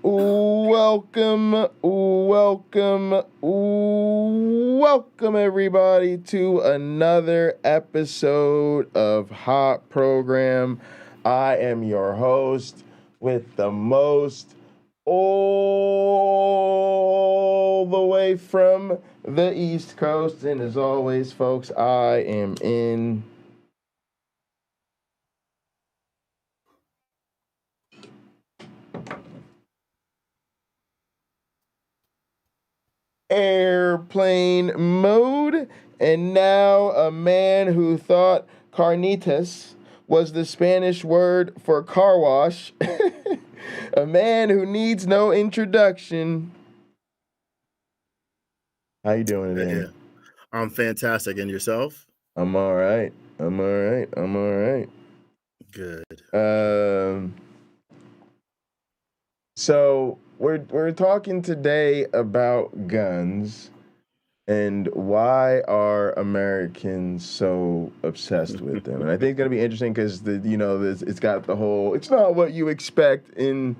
welcome everybody to another episode of Hot Program. I am your host with the most, all the way from the East Coast, and as always, folks, I am in airplane mode, and now a man who thought carnitas was the Spanish word for car wash, a man who needs no introduction. How you doing today? Yeah. I'm fantastic. And yourself? I'm all right. Good. So we're talking today about guns and why are Americans so obsessed with them. And I think it's gonna be interesting because it's got the whole, it's not what you expect in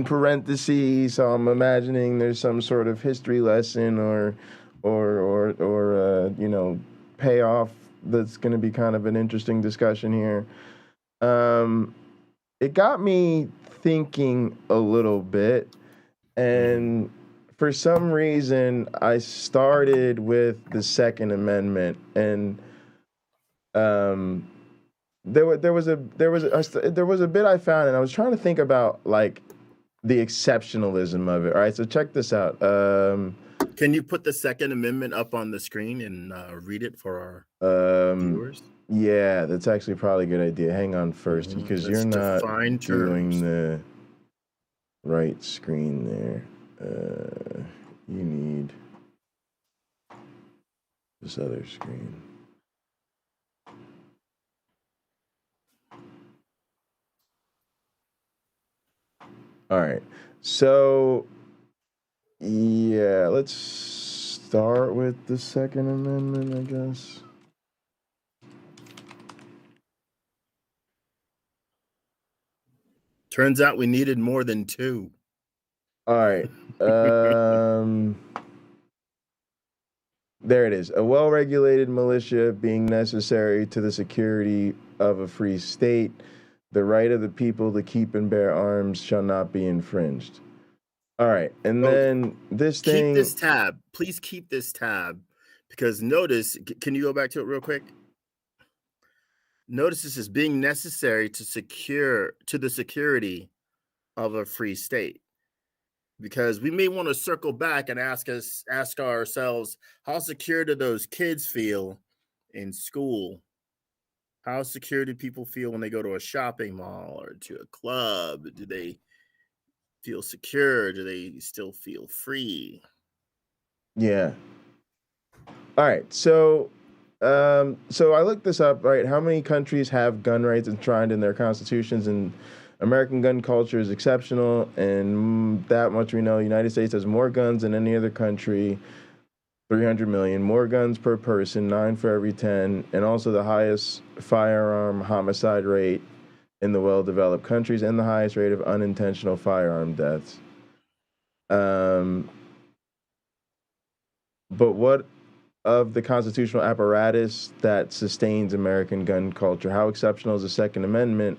parentheses. So I'm imagining there's some sort of history lesson or payoff that's gonna be kind of an interesting discussion here. It got me thinking a little bit, and for some reason I started with the Second Amendment, and there was a bit I found, and I was trying to think about like the exceptionalism of it. All right, so check this out. Can you put the Second Amendment up on the screen and read it for our viewers? Yeah, that's actually probably a good idea. Hang on first, because you're not doing the right screen there. You need this other screen. All right. So, yeah, let's start with the Second Amendment, I guess. Turns out we needed more than two. All right. There it is. A well-regulated militia being necessary to the security of a free state. The right of the people to keep and bear arms shall not be infringed. All right. And then this thing. Keep this tab. Please keep this tab. Because notice, can you go back to it real quick? Notice this is being necessary to the security of a free state. Because we may want to circle back and ask ourselves, how secure do those kids feel in school? How secure do people feel when they go to a shopping mall or to a club? Do they feel secure? Do they still feel free? Yeah. All right. So I looked this up, right? How many countries have gun rights enshrined in their constitutions? And American gun culture is exceptional, and that much we know. The United States has more guns than any other country, 300 million, more guns per person, 9 for every 10, and also the highest firearm homicide rate in the well-developed countries and the highest rate of unintentional firearm deaths. But what of the constitutional apparatus that sustains American gun culture? How exceptional is the Second Amendment,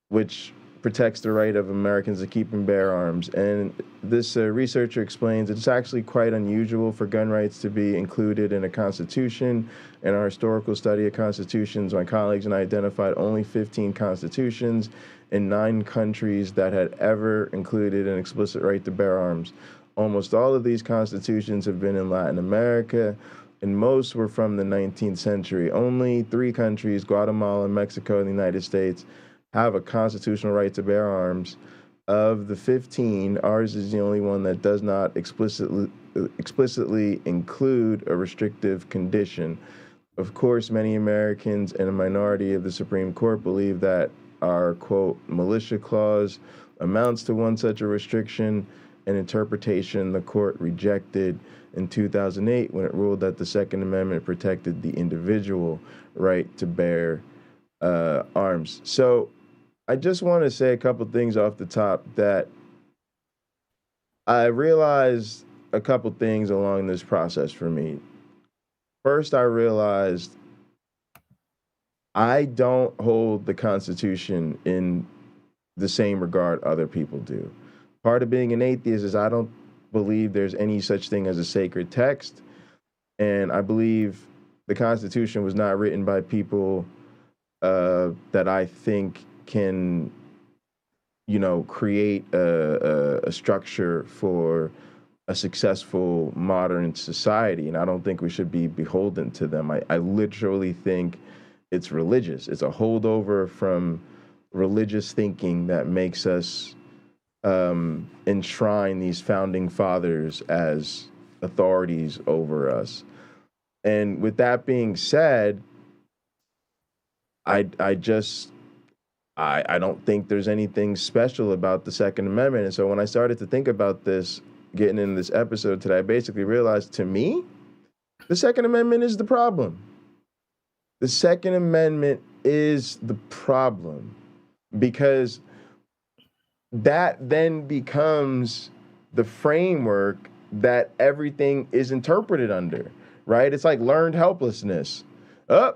which protects the right of Americans to keep and bear arms? And this researcher explains it's actually quite unusual for gun rights to be included in a constitution. In our historical study of constitutions, my colleagues and I identified only 15 constitutions in 9 countries that had ever included an explicit right to bear arms. Almost all of these constitutions have been in Latin America, and most were from the 19th century. Only 3 countries, Guatemala, Mexico, and the United States, have a constitutional right to bear arms. Of the 15, ours is the only one that does not explicitly include a restrictive condition. Of course, many Americans and a minority of the Supreme Court believe that our, quote, militia clause amounts to one such a restriction, an interpretation the court rejected in 2008 when it ruled that the Second Amendment protected the individual right to bear arms. So I just want to say a couple things off the top that I realized a couple things along this process for me. First, I realized I don't hold the Constitution in the same regard other people do. Part of being an atheist is I don't believe there's any such thing as a sacred text. And I believe the Constitution was not written by people that I think can, create a structure for a successful modern society. And I don't think we should be beholden to them. I literally think it's religious. It's a holdover from religious thinking that makes us enshrine these founding fathers as authorities over us. And with that being said, I don't think there's anything special about the Second Amendment. And so when I started to think about this, getting into this episode today, I basically realized, to me, the Second Amendment is the problem. The Second Amendment is the problem, because that then becomes the framework that everything is interpreted under, right? It's like learned helplessness.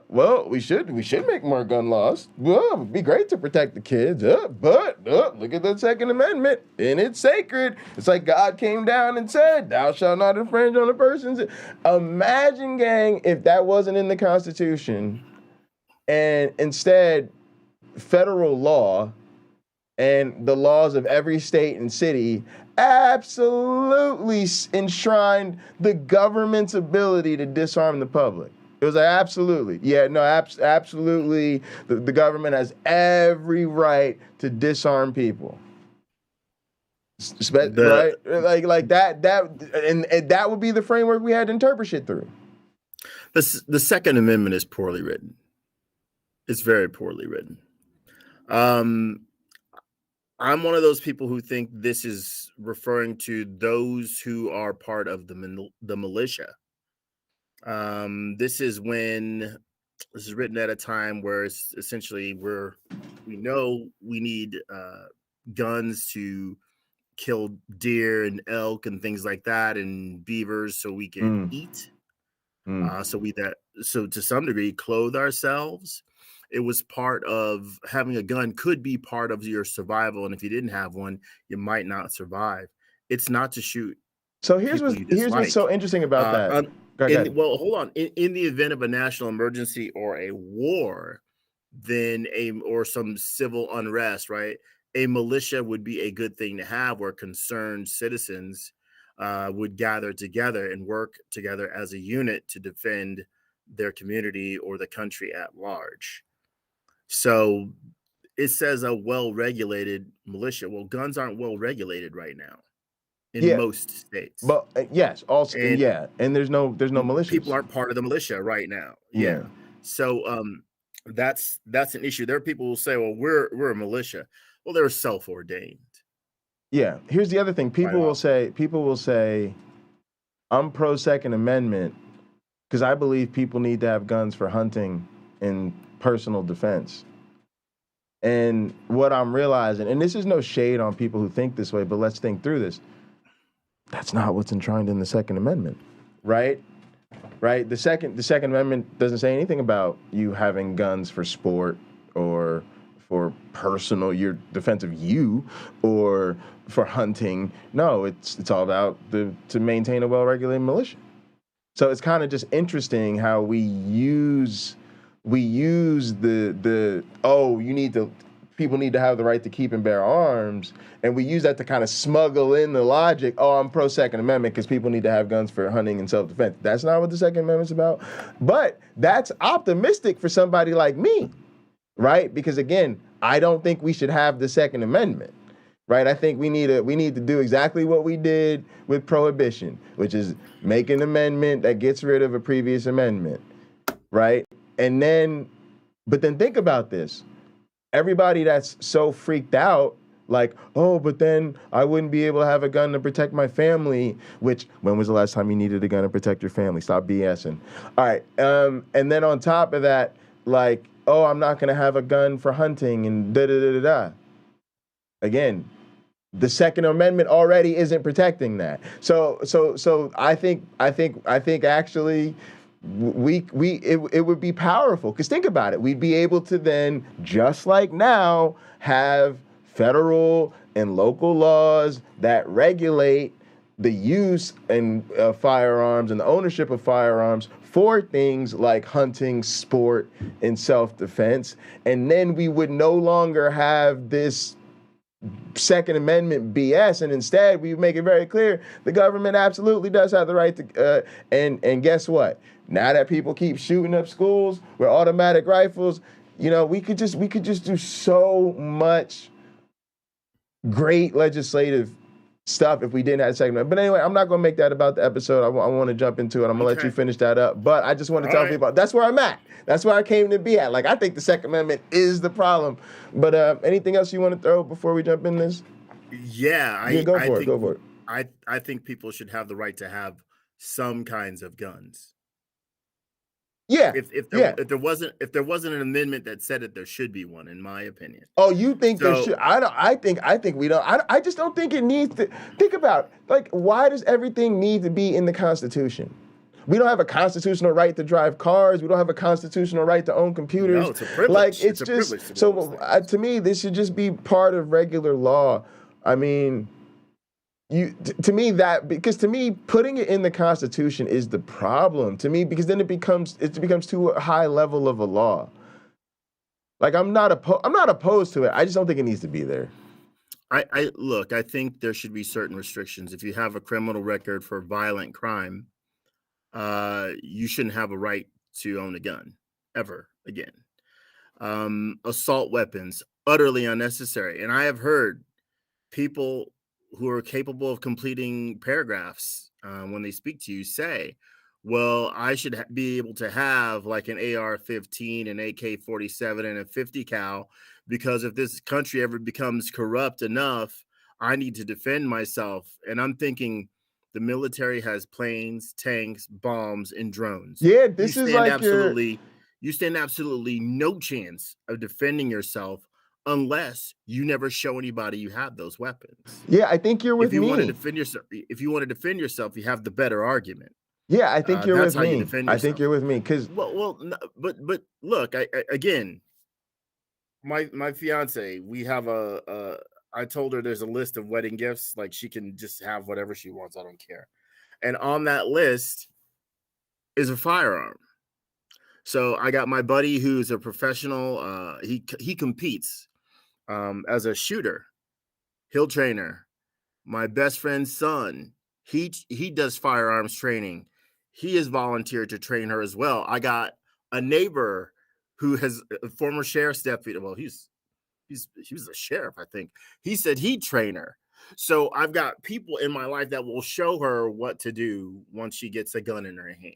Well, we should make more gun laws. Well, it would be great to protect the kids. But look at the Second Amendment, and it's sacred. It's like God came down and said, "Thou shalt not infringe on a person's." Imagine, gang, if that wasn't in the Constitution, and instead federal law and the laws of every state and city absolutely enshrined the government's ability to disarm the public. It was like, absolutely. Yeah, no, absolutely. The government has every right to disarm people. Right? Like that, and that would be the framework we had to interpret shit through. The Second Amendment is poorly written. It's very poorly written. I'm one of those people who think this is referring to those who are part of the militia. This is written at a time where it's essentially we know we need guns to kill deer and elk and things like that, and beavers, so we can eat. So to some degree clothe ourselves. It was part of having a gun could be part of your survival, and if you didn't have one, you might not survive. It's not to shoot. So here's what's so interesting about that. Well, hold on. In the event of a national emergency or a war, then or some civil unrest, right? A militia would be a good thing to have, where concerned citizens would gather together and work together as a unit to defend their community or the country at large. So it says a well-regulated militia. Well, guns aren't well-regulated right now in most states. But yes, also, and there's no militias. People aren't part of the militia right now. Yeah. So that's an issue. There are people who will say, well, we're a militia. Well, they're self-ordained. Yeah. Here's the other thing. People will say, I'm pro Second Amendment because I believe people need to have guns for hunting and personal defense. And what I'm realizing, and this is no shade on people who think this way, but let's think through this. That's not what's enshrined in the Second Amendment, right? Right? The Second Amendment doesn't say anything about you having guns for sport or for personal, your defense of you, or for hunting. No, it's all about to maintain a well-regulated militia. So it's kind of just interesting how we use people need to have the right to keep and bear arms, and we use that to kind of smuggle in the logic, I'm pro Second Amendment because people need to have guns for hunting and self-defense. That's not what the Second Amendment's about. But that's optimistic for somebody like me, right? Because again, I don't think we should have the Second Amendment, right? I think we need to do exactly what we did with prohibition, which is make an amendment that gets rid of a previous amendment, right? But then think about this. Everybody that's so freaked out, like, but then I wouldn't be able to have a gun to protect my family, which, when was the last time you needed a gun to protect your family? Stop BSing. All right. And then on top of that, like, I'm not going to have a gun for hunting and da-da-da-da-da. Again, the Second Amendment already isn't protecting that. So I think actually it would be powerful, because think about it. We'd be able to then, just like now, have federal and local laws that regulate the use of firearms and the ownership of firearms for things like hunting, sport, and self-defense. And then we would no longer have this Second Amendment BS, and instead we make it very clear the government absolutely does have the right to. And guess what? Now that people keep shooting up schools with automatic rifles, we could just do so much great legislative stuff if we didn't have a Second Amendment. But anyway, I'm not going to make that about the episode. I want to jump into it. I'm going to let you finish that up. But I just want to tell people that's where I'm at. That's where I came to be at. Like, I think the Second Amendment is the problem. But anything else you want to throw before we jump in this? Yeah, go for it. I think people should have the right to have some kinds of guns. Yeah. If there wasn't an amendment that said it, there should be one, in my opinion. Oh, you think there should? I think we don't. I just don't think it needs to. Think about, like, why does everything need to be in the Constitution? We don't have a constitutional right to drive cars. We don't have a constitutional right to own computers. No, it's a privilege. Like, it's just so. To me, this should just be part of regular law. I mean, to me, putting it in the Constitution is the problem to me, because then it becomes too high level of a law. Like, I'm not opposed to it. I just don't think it needs to be there. I think there should be certain restrictions. If you have a criminal record for violent crime, you shouldn't have a right to own a gun ever again. Assault weapons, utterly unnecessary. And I have heard people who are capable of completing paragraphs when they speak to you say, well, I should be able to have like an AR-15, an AK-47, and a 50 cal, because if this country ever becomes corrupt enough, I need to defend myself. And I'm thinking, the military has planes, tanks, bombs, and drones. Yeah, this is like you stand absolutely no chance of defending yourself unless you never show anybody you have those weapons. Yeah, I think you're with me. If you want to defend yourself, you have the better argument. Yeah, I think you're with me. I think you're with me, because but look, again, my fiance, we have I told her there's a list of wedding gifts, like she can just have whatever she wants. I don't care. And on that list is a firearm. So I got my buddy who's a professional. He competes as a shooter. He'll train her. My best friend's son, he does firearms training. He is volunteered to train her as well. I got a neighbor who has a former sheriff's deputy. Well, he was a sheriff, I think. He said he'd train her. So I've got people in my life that will show her what to do once she gets a gun in her hand.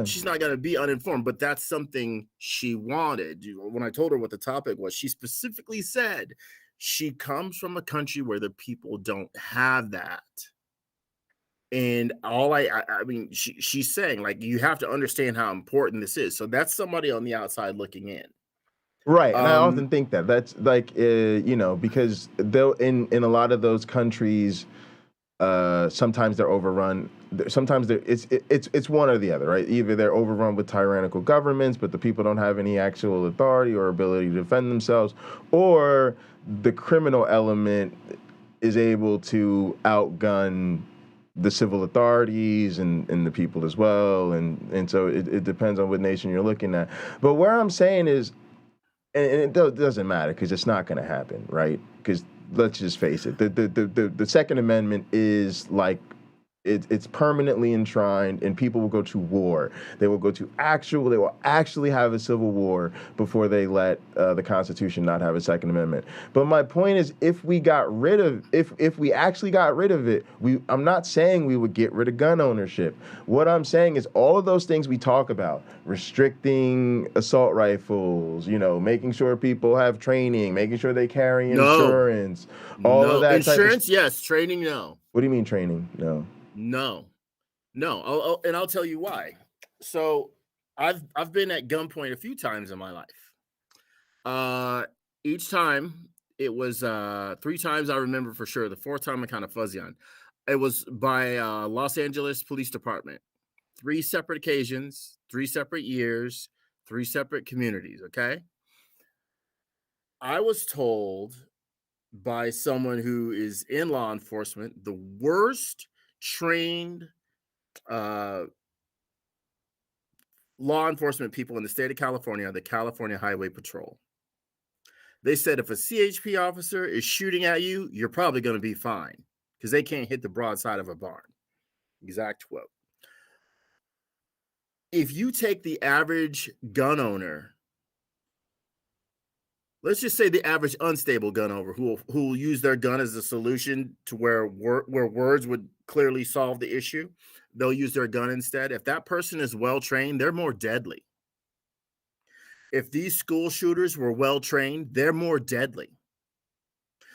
She's not gonna be uninformed, but that's something she wanted. When I told her what the topic was, she specifically said she comes from a country where the people don't have that. And she's saying, like, you have to understand how important this is. So that's somebody on the outside looking in. Right, and I often think that's like, because in a lot of those countries, sometimes they're overrun. Sometimes it's one or the other, right? Either they're overrun with tyrannical governments, but the people don't have any actual authority or ability to defend themselves, or the criminal element is able to outgun the civil authorities and the people as well, and so it depends on what nation you're looking at. But where I'm saying is, and it doesn't matter, because it's not going to happen, right? Because let's just face it, the Second Amendment is like, it's permanently enshrined, and people will go to war. They will actually have a civil war before they let the Constitution not have a Second Amendment. But my point is, if we actually got rid of it, I'm not saying we would get rid of gun ownership. What I'm saying is all of those things we talk about, restricting assault rifles, making sure people have training, making sure they carry insurance, of that. Insurance, yes. Training, no. What do you mean training? No. And I'll tell you why. So I've been at gunpoint a few times in my life. Each time It was 3 times I remember for sure. The 4th time I'm kind of fuzzy on. It was by Los Angeles Police Department. 3 separate occasions, 3 separate years, 3 separate communities, okay? I was told by someone who is in law enforcement, the worst trained law enforcement people in the state of California are the California Highway Patrol. They said if a CHP officer is shooting at you, you're probably going to be fine because they can't hit the broadside of a barn. Exact quote. If you take the average gun owner, let's just say the average unstable gun owner who will use their gun as a solution to where words would clearly solve the issue, they'll use their gun instead. If that person is well trained, they're more deadly. If these school shooters were well trained, they're more deadly.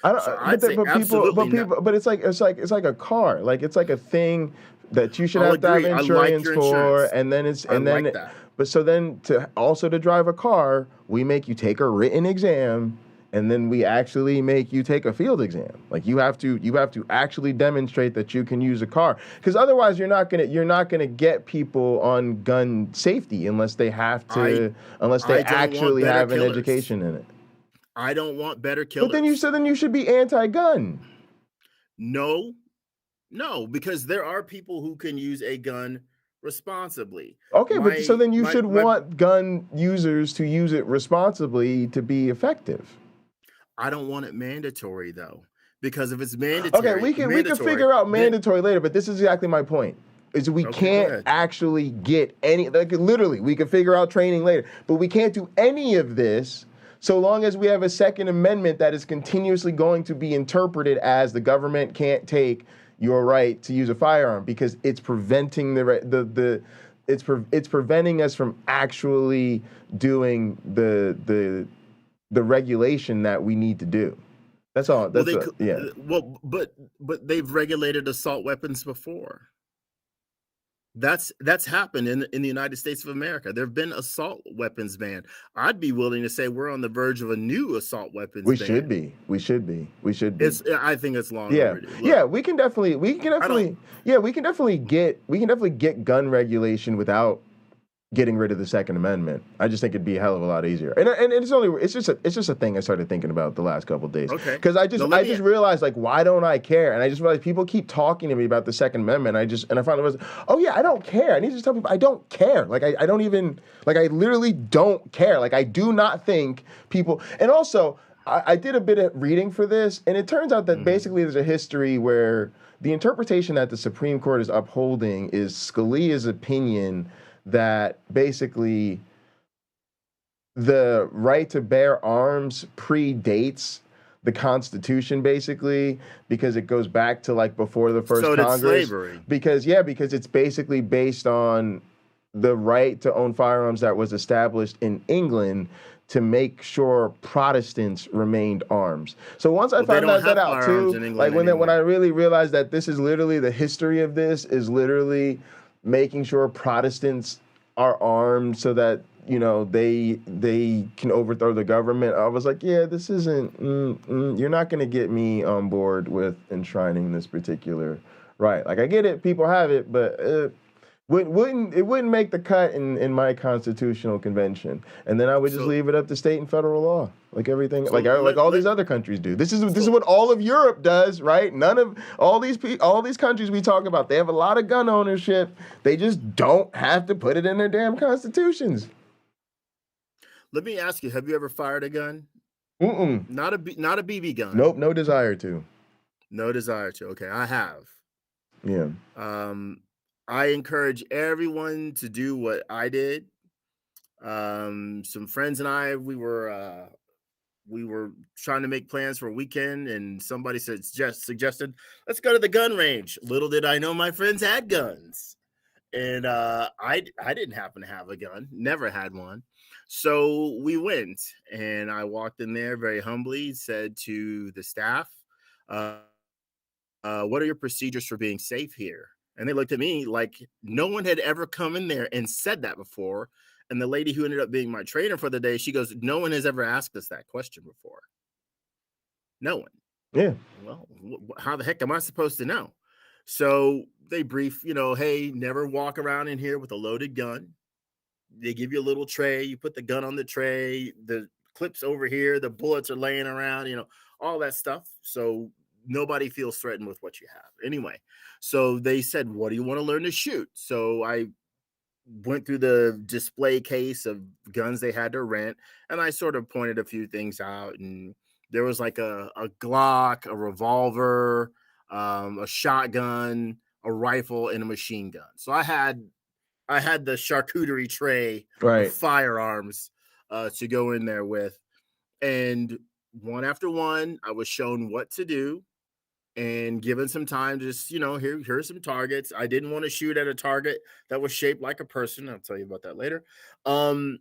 I don't. So I'd say but absolutely people, but it's like a car. Like it's like a thing that you should I'll have to have agree. I like insurance your for, insurance. and then it's I and then. like that. But so then to drive a car, we make you take a written exam, and then we actually make you take a field exam. Like you have to actually demonstrate that you can use a car, because otherwise you're not gonna get people on gun safety unless they actually have an education in it. I don't want better killers. But then you should be anti-gun. No, because there are people who can use a gun responsibly. Okay, but so then you should want gun users to use it responsibly to be effective. I don't want it mandatory though, because if it's mandatory, okay, we can figure out mandatory later. But this is exactly my point: is we can't actually get any. Like literally, we can figure out training later, but we can't do any of this so long as we have a Second Amendment that is continuously going to be interpreted as the government can't take your right to use a firearm because it's preventing it's preventing us from actually doing the regulation that we need to do. That's all. Well, but they've regulated assault weapons before. That's happened in the United States of America. There have been assault weapons banned. I'd be willing to say we're on the verge of a new assault weapons ban. We should be. I think it's long overdue. We can definitely get gun regulation without getting rid of the Second Amendment. I just think it'd be a hell of a lot easier. And it's just a thing I started thinking about the last couple of days. Okay. Because I just realized, like, why don't I care? And I just realized people keep talking to me about the Second Amendment. I finally was, oh yeah, I don't care. I need to just tell people I don't care. Like I don't even, like I literally don't care. Like I do not think people, and also I did a bit of reading for this, and it turns out that basically there's a history where the interpretation that the Supreme Court is upholding is Scalia's opinion that basically the right to bear arms predates the Constitution, basically, because it goes back to like before the first Congress. Slavery. Because it's basically based on the right to own firearms that was established in England to make sure Protestants remained armed. So once I found that out too, like when I really realized that this is literally the history of this is literally making sure Protestants are armed so that, you know, they can overthrow the government. I was like, yeah, this isn't, you're not going to get me on board with enshrining this particular right. Like, I get it, people have it, but it wouldn't make the cut in my constitutional convention. And then I would just leave it up to state and federal law, like everything, like all these other countries do. This is what all of Europe does, right? None of all these countries we talk about, they have a lot of gun ownership. They just don't have to put it in their damn constitutions. Let me ask you: have you ever fired a gun? Not a BB gun. Nope, no desire to. No desire to. Okay, I have. Yeah. I encourage everyone to do what I did. Some friends and I, we were trying to make plans for a weekend, and somebody suggested, let's go to the gun range. Little did I know my friends had guns, and I didn't happen to have a gun, never had one. So we went, and I walked in there very humbly, said to the staff, what are your procedures for being safe here? And they looked at me like no one had ever come in there and said that before. And the lady who ended up being my trainer for the day, she goes, no one has ever asked us that question before. No one. Yeah. Well, how the heck am I supposed to know? So they brief, hey, never walk around in here with a loaded gun. They give you a little tray. You put the gun on the tray. The clips over here. The bullets are laying around. All that stuff. So nobody feels threatened with what you have. Anyway, so they said, "What do you want to learn to shoot?" So I went through the display case of guns they had to rent, and I sort of pointed a few things out. And there was like a Glock, a revolver, a shotgun, a rifle, and a machine gun. So I had the charcuterie tray of Right. firearms to go in there with. And one after one, I was shown what to do and given some time. Just, here's some targets. I didn't want to shoot at a target that was shaped like a person. I'll tell you about that later. And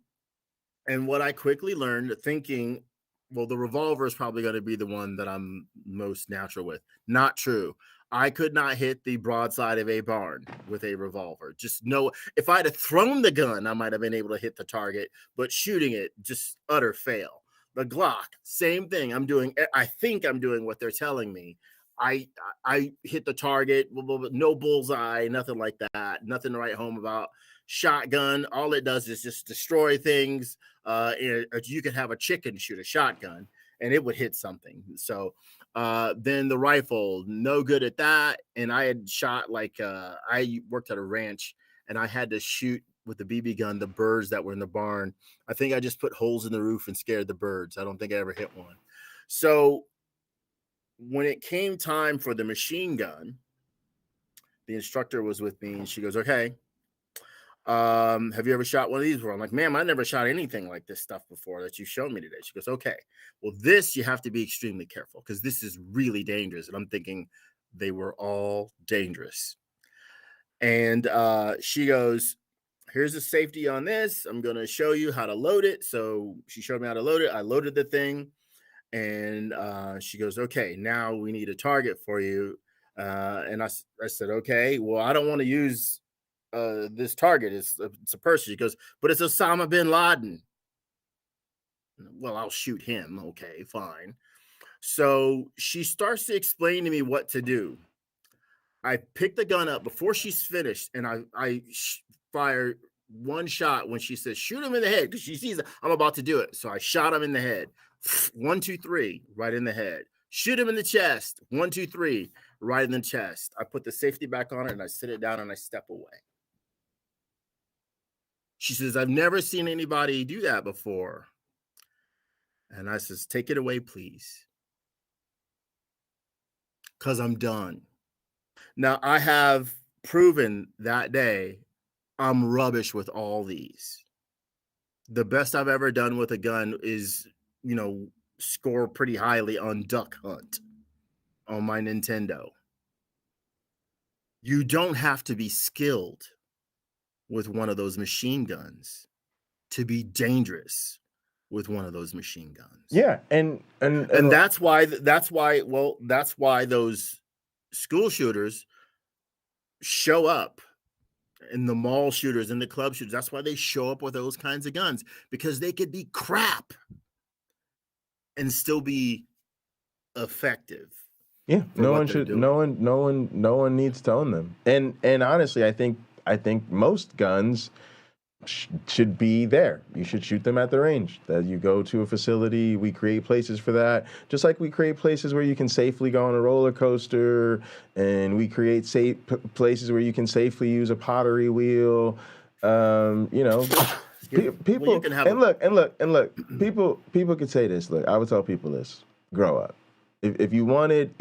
what I quickly learned, thinking, well, the revolver is probably going to be the one that I'm most natural with. Not true. I could not hit the broadside of a barn with a revolver. Just no. If I'd have thrown the gun, I might have been able to hit the target, but shooting it, just utter fail. The Glock, same thing. I think I'm doing what they're telling me. I hit the target, no bullseye, nothing like that, nothing to write home about. Shotgun, all it does is just destroy things. You could have a chicken shoot a shotgun and it would hit something. So then the rifle, no good at that. And I had shot I worked at a ranch and I had to shoot with the BB gun the birds that were in the barn. I think I just put holes in the roof and scared the birds. I don't think I ever hit one. So when it came time for the machine gun, the instructor was with me and she goes, "Okay, have you ever shot one of these before?" I'm like, "Ma'am, I never shot anything like this stuff before that you showed me today." She goes, "Okay, well, this you have to be extremely careful because this is really dangerous." And I'm thinking they were all dangerous. And she goes, "Here's the safety on this. I'm going to show you how to load it." So she showed me how to load it. I loaded the thing. And she goes, "Okay, now we need a target for you." And I said, "Okay, well, I don't want to use this target. It's a person." She goes, "But it's Osama bin Laden." "Well, I'll shoot him." "Okay, fine." So she starts to explain to me what to do. I pick the gun up before she's finished, and I fire one shot when she says, "Shoot him in the head," because she sees I'm about to do it. So I shot him in the head. 1, 2, 3, right in the head. Shoot him in the chest. 1, 2, 3, right in the chest. I put the safety back on it and I sit it down and I step away. She says, "I've never seen anybody do that before." And I says, "Take it away, please. Because I'm done." Now, I have proven that day I'm rubbish with all these. The best I've ever done with a gun is, score pretty highly on Duck Hunt on my Nintendo. You don't have to be skilled with one of those machine guns to be dangerous with one of those machine guns. Yeah, and that's why those school shooters show up, and the mall shooters and the club shooters. That's why they show up with those kinds of guns, because they could be crap and still be effective. Yeah, no one needs to own them. And honestly, I think most guns should be there. You should shoot them at the range. That you go to a facility, we create places for that. Just like we create places where you can safely go on a roller coaster, and we create safe places where you can safely use a pottery wheel. People people could say this. Look, I would tell people this: grow up. If you wanted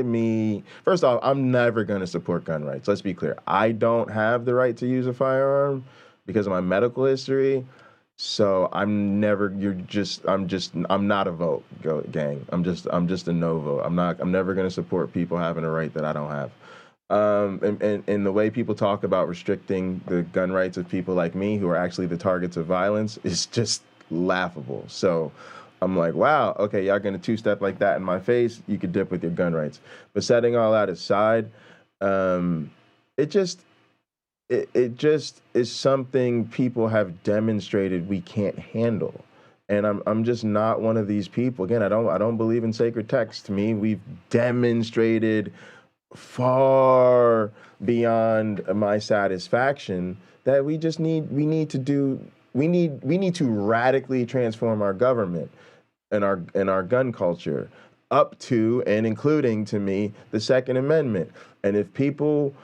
me, first off, I'm never going to support gun rights. Let's be clear. I don't have the right to use a firearm because of my medical history. So I'm not a vote, gang. I'm just a no vote. I'm never going to support people having a right that I don't have. And the way people talk about restricting the gun rights of people like me who are actually the targets of violence is just laughable. So I'm like, wow, okay, y'all gonna two-step like that in my face? You could dip with your gun rights. But setting all that aside, it just is something people have demonstrated we can't handle. And I'm just not one of these people. Again, I don't believe in sacred text. To me, we've demonstrated far beyond my satisfaction that we need to radically transform our government and our gun culture up to and including, to me, the Second Amendment. And if people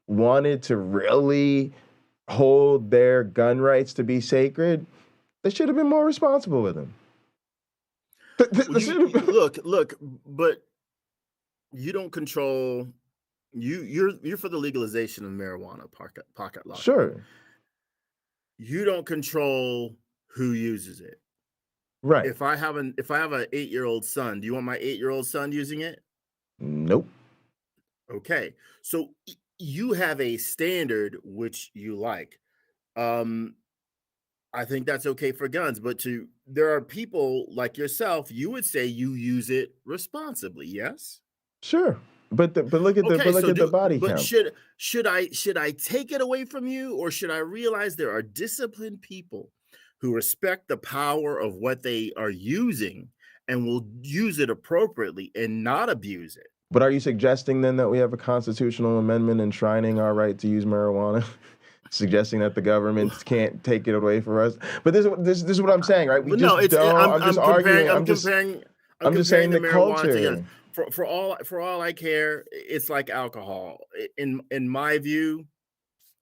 wanted to really hold their gun rights to be sacred, they should have been more responsible with them. Look, but you don't control. You're for the legalization of marijuana, pocket law. Sure. You don't control who uses it. Right. If I have an 8-year-old son, do you want my 8-year-old son using it? Nope. Okay. So you have a standard which you like. I think that's okay for guns, but there are people like yourself, you would say you use it responsibly, yes? Sure. But look at the body count. But should I take it away from you, or should I realize there are disciplined people who respect the power of what they are using and will use it appropriately and not abuse it? But are you suggesting then that we have a constitutional amendment enshrining our right to use marijuana? Suggesting that the government can't take it away from us? But this is what I'm saying, right? I'm just saying the culture. For all I care, it's like alcohol. In my view,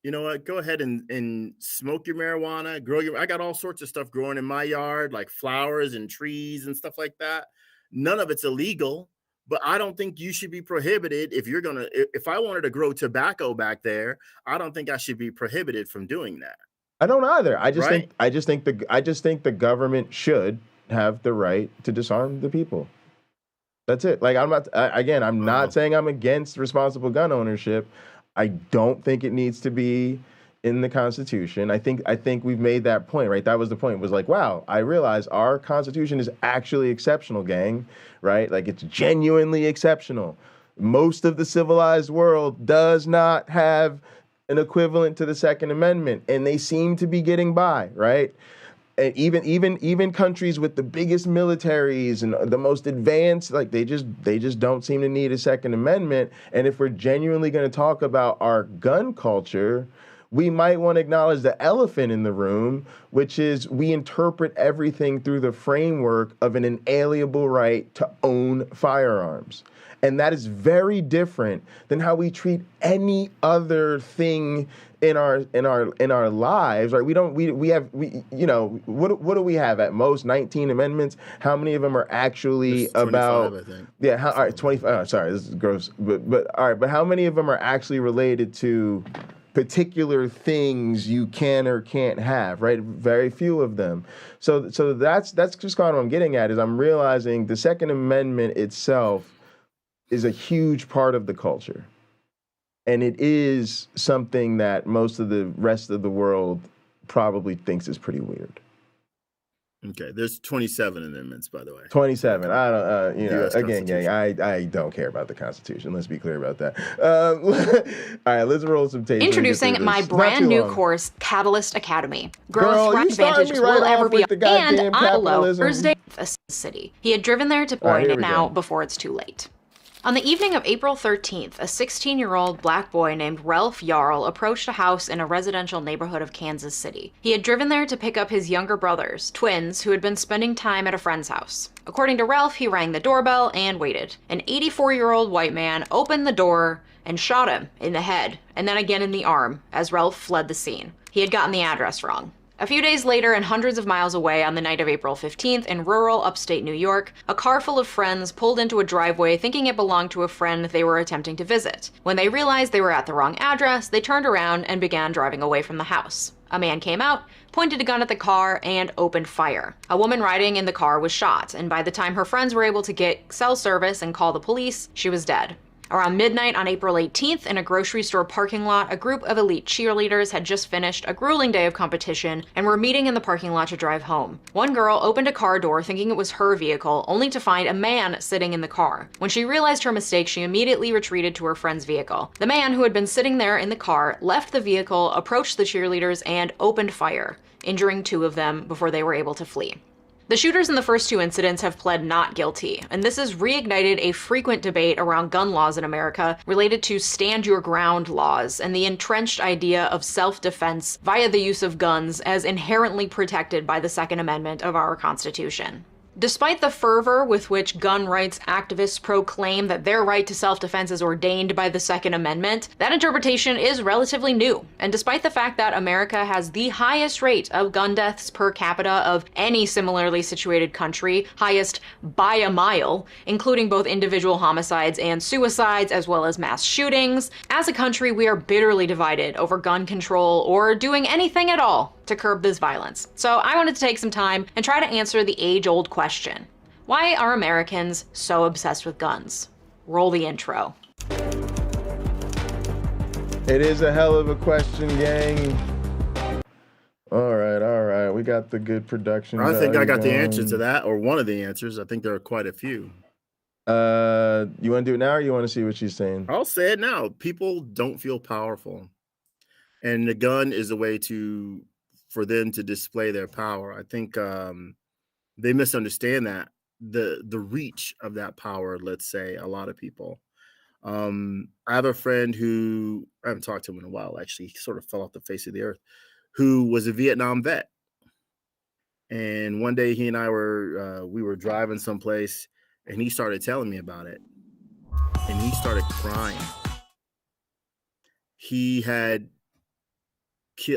you know what? Go ahead and smoke your marijuana. I got all sorts of stuff growing in my yard, like flowers and trees and stuff like that. None of it's illegal, but I don't think you should be prohibited. If I wanted to grow tobacco back there, I don't think I should be prohibited from doing that. I don't either. I just think the government should have the right to disarm the people. That's it. Like, I'm not saying I'm against responsible gun ownership. I don't think it needs to be in the Constitution. I think we've made that point, right? That was the point. It was like, wow, I realize our Constitution is actually exceptional, gang, right? Like, it's genuinely exceptional. Most of the civilized world does not have an equivalent to the Second Amendment, and they seem to be getting by, right? And even countries with the biggest militaries and the most advanced, like they just don't seem to need a Second Amendment. And if we're genuinely going to talk about our gun culture, we might want to acknowledge the elephant in the room, which is we interpret everything through the framework of an inalienable right to own firearms. And that is very different than how we treat any other thing in our lives, right? What do we have at most? 19 amendments. How many of them are actually about? 25, I think. Yeah. All right, 25. Oh, sorry, this is gross. But all right. But how many of them are actually related to particular things you can or can't have, right? Very few of them. So that's just kind of what I'm getting at, is I'm realizing the Second Amendment itself is a huge part of the culture. And it is something that most of the rest of the world probably thinks is pretty weird. Okay, there's 27 amendments, by the way. 27. I don't, again, gang, I don't care about the Constitution. Let's be clear about that. All right, let's roll some tape. Introducing my brand new course, Catalyst Academy. Growth advantages will ever be, and I love Thursday, a city. He had driven there to point it now before it's too late. On the evening of April 13th, a 16-year-old black boy named Ralph Yarl approached a house in a residential neighborhood of Kansas City. He had driven there to pick up his younger brothers, twins, who had been spending time at a friend's house. According to Ralph, he rang the doorbell and waited. An 84-year-old white man opened the door and shot him in the head, and then again in the arm, as Ralph fled the scene. He had gotten the address wrong. A few days later, and hundreds of miles away on the night of April 15th in rural upstate New York, a car full of friends pulled into a driveway thinking it belonged to a friend they were attempting to visit. When they realized they were at the wrong address, they turned around and began driving away from the house. A man came out, pointed a gun at the car, and opened fire. A woman riding in the car was shot, and by the time her friends were able to get cell service and call the police, she was dead. Around midnight on April 18th, in a grocery store parking lot, a group of elite cheerleaders had just finished a grueling day of competition and were meeting in the parking lot to drive home. One girl opened a car door thinking it was her vehicle, only to find a man sitting in the car. When she realized her mistake, she immediately retreated to her friend's vehicle. The man, who had been sitting there in the car, left the vehicle, approached the cheerleaders, and opened fire, injuring two of them before they were able to flee. The shooters in the first two incidents have pled not guilty, and this has reignited a frequent debate around gun laws in America related to stand your ground laws and the entrenched idea of self-defense via the use of guns as inherently protected by the Second Amendment of our Constitution. Despite the fervor with which gun rights activists proclaim that their right to self-defense is ordained by the Second Amendment, that interpretation is relatively new. And despite the fact that America has the highest rate of gun deaths per capita of any similarly situated country, highest by a mile, including both individual homicides and suicides, as well as mass shootings, as a country we are bitterly divided over gun control or doing anything at all to curb this violence. So I wanted to take some time and try to answer the age-old question. Why are Americans so obsessed with guns? Roll the intro. It is a hell of a question, gang. All right. We got the good production. I think I got the answer to that, or one of the answers. I think there are quite a few. You want to do it now, or you want to see what she's saying? I'll say it now. People don't feel powerful. And the gun is a way for them to display their power. I think they misunderstand that the reach of that power. Let's say a lot of people. I have a friend who I haven't talked to him in a while. Actually, he sort of fell off the face of the earth. Who was a Vietnam vet, and one day he and I were driving someplace, and he started telling me about it, and he started crying. He had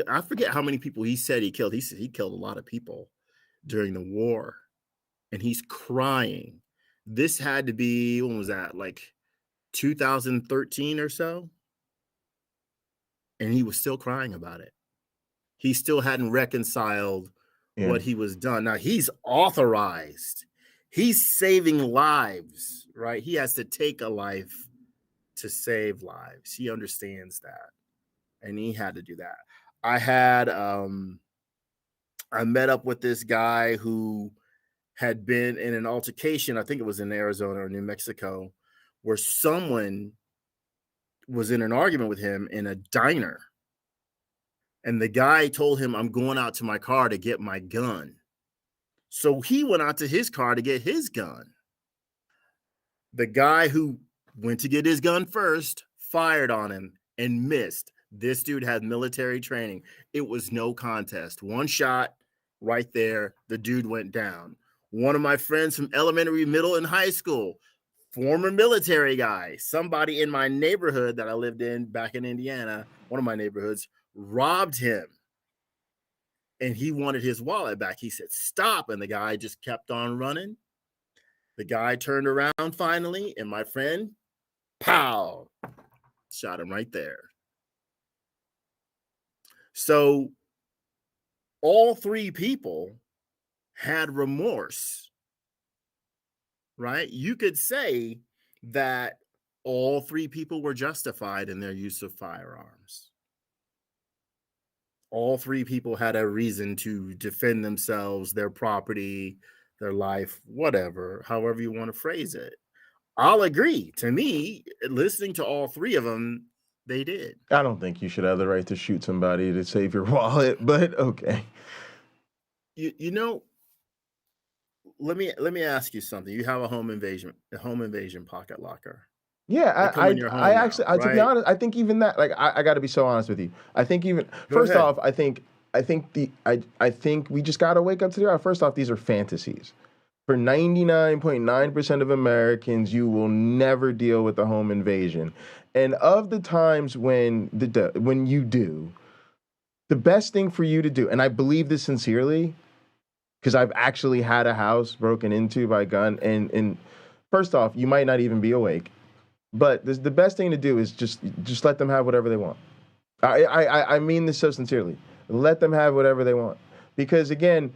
I forget how many people he said he killed. He said he killed a lot of people during the war, and he's crying. This had to be, when was that? Like 2013 or so? And he was still crying about it. He still hadn't reconciled what he was done. Now he's authorized. He's saving lives, right? He has to take a life to save lives. He understands that. And he had to do that. I met up with this guy who had been in an altercation, I think it was in Arizona or New Mexico, where someone was in an argument with him in a diner. And the guy told him, I'm going out to my car to get my gun. So he went out to his car to get his gun. The guy who went to get his gun first fired on him and missed. This dude had military training. It was no contest. One shot right there. The dude went down. One of my friends from elementary, middle, and high school, former military guy, somebody in my neighborhood that I lived in back in Indiana, one of my neighborhoods, robbed him. And he wanted his wallet back. He said, stop. And the guy just kept on running. The guy turned around finally, and my friend, pow, shot him right there. So all three people had remorse, right? You could say that all three people were justified in their use of firearms. All three people had a reason to defend themselves, their property, their life, whatever, however you want to phrase it. I'll agree. To me, listening to all three of them, they did. I don't think you should have the right to shoot somebody to save your wallet, but okay. You know, let me ask you something. You have a home invasion pocket locker. Yeah, I actually, right? To be honest, I think even that, like, I got to be so honest with you. I think even first off, I think we just got to wake up to the reality. First off, these are fantasies. For 99.9% of Americans, you will never deal with a home invasion. And of the times when you do, the best thing for you to do, and I believe this sincerely, because I've actually had a house broken into by a gun, and first off, you might not even be awake, but the best thing to do is just let them have whatever they want. I mean this so sincerely. Let them have whatever they want, because again,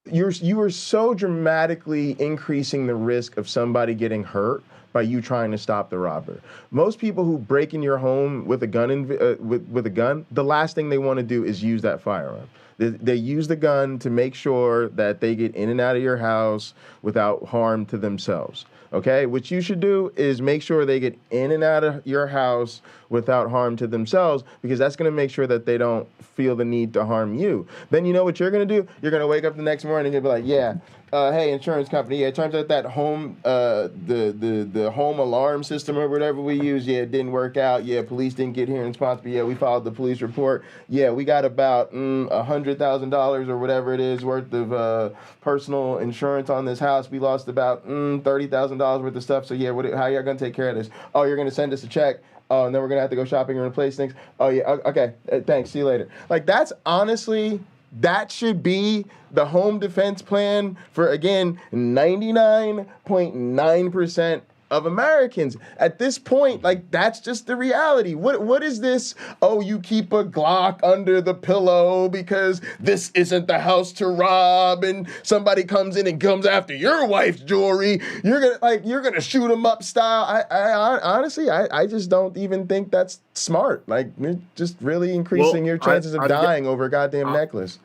you are so dramatically increasing the risk of somebody getting hurt by you trying to stop the robber. Most people who break in your home with a gun, with a gun, the last thing they want to do is use that firearm. They use the gun to make sure that they get in and out of your house without harm to themselves. Okay, what you should do is make sure they get in and out of your house without harm to themselves, because that's going to make sure that they don't feel the need to harm you. Then you know what you're going to do? You're going to wake up the next morning and be like, yeah, hey, insurance company, yeah, it turns out that home, the home alarm system or whatever we use, yeah, it didn't work out. Yeah, police didn't get here in response, but yeah, we filed the police report. Yeah, we got about $100,000 or whatever it is worth of personal insurance on this house. We lost about $30,000 worth of stuff. So yeah, how y'all gonna take care of this? Oh, you're gonna send us a check. Oh, and then we're gonna have to go shopping and replace things. Oh yeah, okay, thanks. See you later. Like, that's honestly, that should be the home defense plan for, again, 99.9% of Americans. At this point, like, that's just the reality. What is this? Oh, you keep a Glock under the pillow because this isn't the house to rob, and somebody comes in and comes after your wife's jewelry. You're gonna shoot them up style. I honestly just don't even think that's smart. Like, you're just really increasing your chances of dying over a goddamn necklace.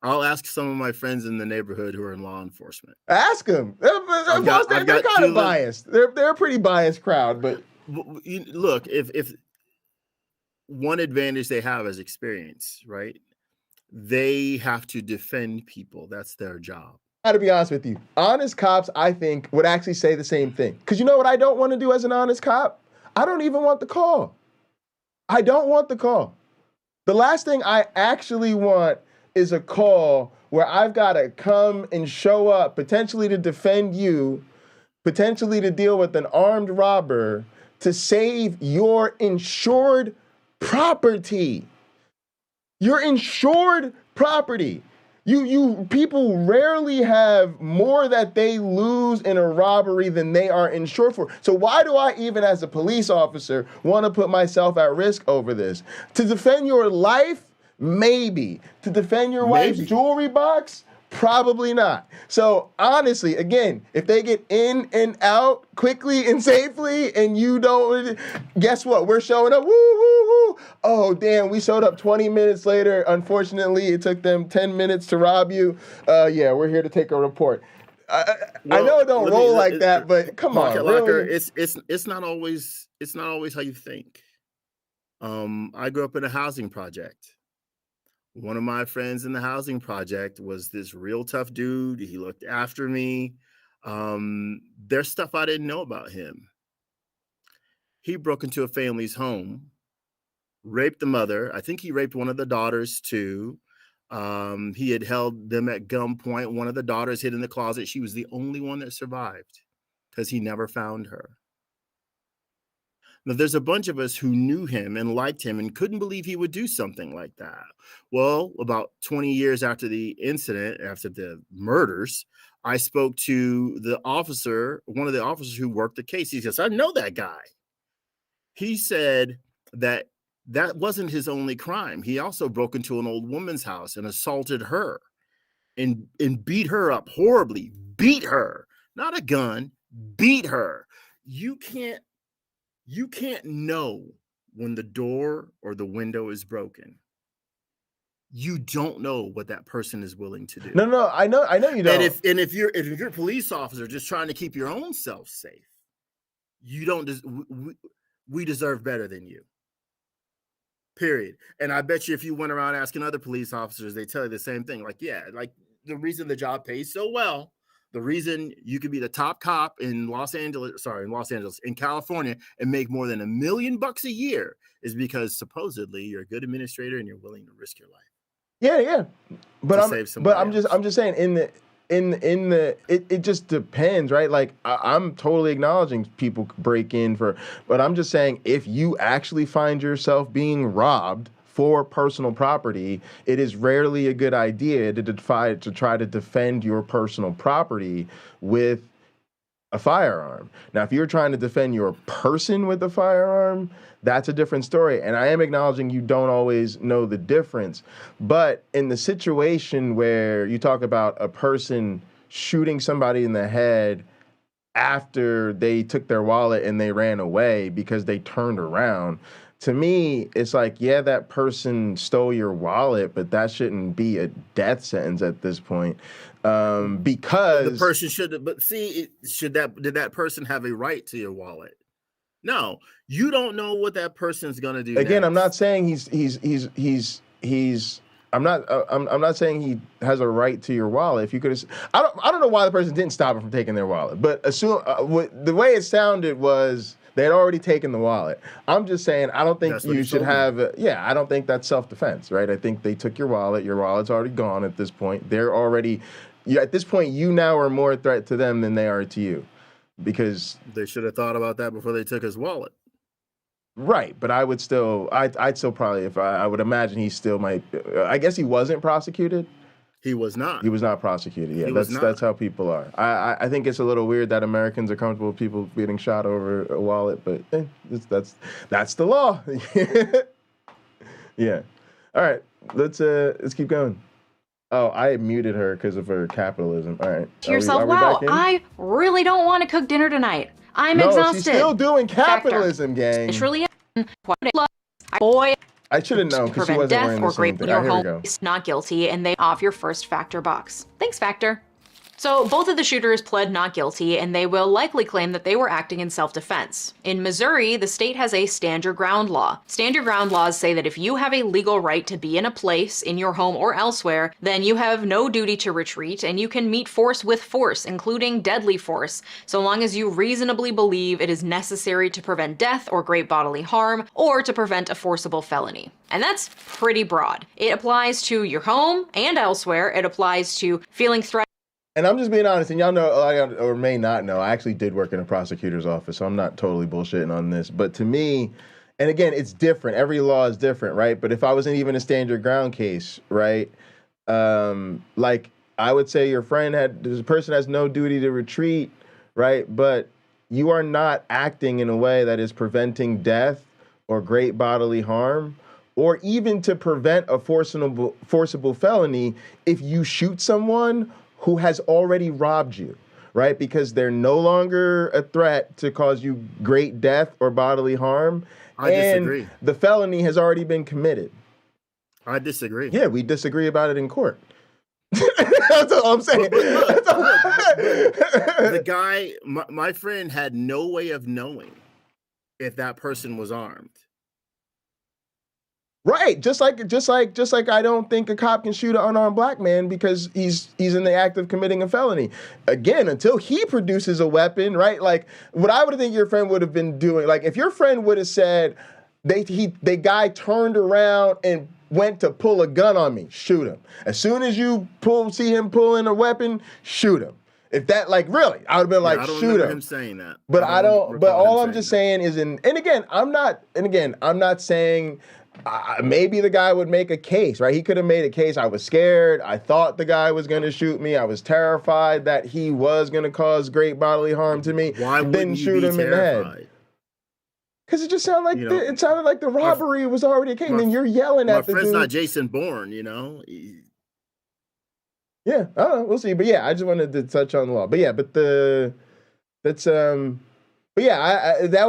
I'll ask some of my friends in the neighborhood who are in law enforcement. Ask them. They're kind of biased. They're a pretty biased crowd, but look, if one advantage they have is experience, right? They have to defend people. That's their job. I gotta be honest with you. Honest cops, I think, would actually say the same thing. Because you know what I don't want to do as an honest cop? I don't even want the call. I don't want the call. The last thing I actually want is a call where I've got to come and show up, potentially to defend you, potentially to deal with an armed robber, to save your insured property. Your insured property. You people rarely have more that they lose in a robbery than they are insured for. So why do I, even as a police officer, want to put myself at risk over this? To defend your life? Maybe. To defend your wife's jewelry box? Probably not. So honestly, again, if they get in and out quickly and safely and you don't, guess what? We're showing up. Woo, woo, woo. Oh, damn, we showed up 20 minutes later. Unfortunately, it took them 10 minutes to rob you. Yeah, we're here to take a report. I know it don't roll like that, but come on. Really? It's not always how you think. I grew up in a housing project. One of my friends in the housing project was this real tough dude. He looked after me. There's stuff I didn't know about him. He broke into a family's home, raped the mother. I think he raped one of the daughters too. He had held them at gunpoint. One of the daughters hid in the closet. She was the only one that survived because he never found her. Now, there's a bunch of us who knew him and liked him and couldn't believe he would do something like that. Well, about 20 years after the incident, after the murders, I spoke to the officer, one of the officers who worked the case. He says, I know that guy. He said that wasn't his only crime. He also broke into an old woman's house and assaulted her and beat her up horribly. Beat her. Not a gun. Beat her. You can't know when the door or the window is broken. You don't know what that person is willing to do. No, I know you don't. And if you're a police officer just trying to keep your own self safe, you don't. We deserve better than you. Period. And I bet you if you went around asking other police officers, they tell you the same thing. Like, yeah, like the reason the job pays so well, the reason you could be the top cop in in California and make more than $1 million a year is because supposedly you're a good administrator and you're willing to risk your life. Yeah. But I'm just saying it just depends, right? Like I'm totally acknowledging people break in but I'm just saying if you actually find yourself being robbed for personal property, it is rarely a good idea to try to defend your personal property with a firearm. Now, if you're trying to defend your person with a firearm, that's a different story. And I am acknowledging you don't always know the difference. But in the situation where you talk about a person shooting somebody in the head after they took their wallet and they ran away because they turned around, to me, it's like, yeah, that person stole your wallet, but that shouldn't be a death sentence at this point. Because the person should, but see, did that person have a right to your wallet? No, you don't know what that person's gonna do. Again, next. I'm not saying I'm not saying he has a right to your wallet. If you could, I don't know why the person didn't stop him from taking their wallet, but assume the way it sounded was they had already taken the wallet. I'm just saying, I don't think you should have. I don't think that's self-defense, right? I think they took your wallet. Your wallet's already gone at this point. They're already, at this point, you now are more a threat to them than they are to you, because they should have thought about that before they took his wallet. Right, but I'd still probably, if I would imagine he still might. I guess he wasn't prosecuted. He was not. He was not prosecuted. Yeah, that's how people are. I think it's a little weird that Americans are comfortable with people getting shot over a wallet, but that's the law. Yeah. All right, let's keep going. Oh, I muted her because of her capitalism. All right. To yourself, wow, I really don't want to cook dinner tonight. I'm exhausted. She's still doing capitalism, gang. It's really boy. I should have known because she wasn't wearing the same thing. Here we go. Not guilty, and they off your first Factor box. Thanks, Factor. So both of the shooters pled not guilty, and they will likely claim that they were acting in self-defense. In Missouri, the state has a stand your ground law. Stand your ground laws say that if you have a legal right to be in a place, in your home or elsewhere, then you have no duty to retreat, and you can meet force with force, including deadly force, so long as you reasonably believe it is necessary to prevent death or great bodily harm, or to prevent a forcible felony. And that's pretty broad. It applies to your home and elsewhere. It applies to feeling threatened. And I'm just being honest, and y'all know, or may not know, I actually did work in a prosecutor's office, so I'm not totally bullshitting on this. But to me, and again, it's different. Every law is different, right? But if I was in even a stand your ground case, right, like I would say the person has no duty to retreat, right? But you are not acting in a way that is preventing death or great bodily harm, or even to prevent a forcible felony if you shoot someone who has already robbed you, right? Because they're no longer a threat to cause you great death or bodily harm. I disagree. The felony has already been committed. I disagree. Yeah, we disagree about it in court. That's all I'm saying. The guy, my friend, had no way of knowing if that person was armed. Right, just like I don't think a cop can shoot an unarmed black man because he's in the act of committing a felony. Again, until he produces a weapon, right? Like what I would think your friend would have been doing, like if your friend would have said, the guy turned around and went to pull a gun on me, shoot him. As soon as you see him pulling a weapon, shoot him. If that, like, really, I would have been like, I don't shoot remember him. him saying that. But I don't. But all I'm just saying is, and again, I'm not saying. Maybe the guy would make a case, right? He could have made a case. I was scared. I thought the guy was going to shoot me. I was terrified that he was going to cause great bodily harm to me. Why wouldn't you shoot him terrified? In the head? Because it just sounded like it sounded like the robbery was already a case. And then you're yelling at the dude. My friend's not Jason Bourne, you know. Yeah, I don't know. We'll see. But yeah, I just wanted to touch on the law. But yeah, that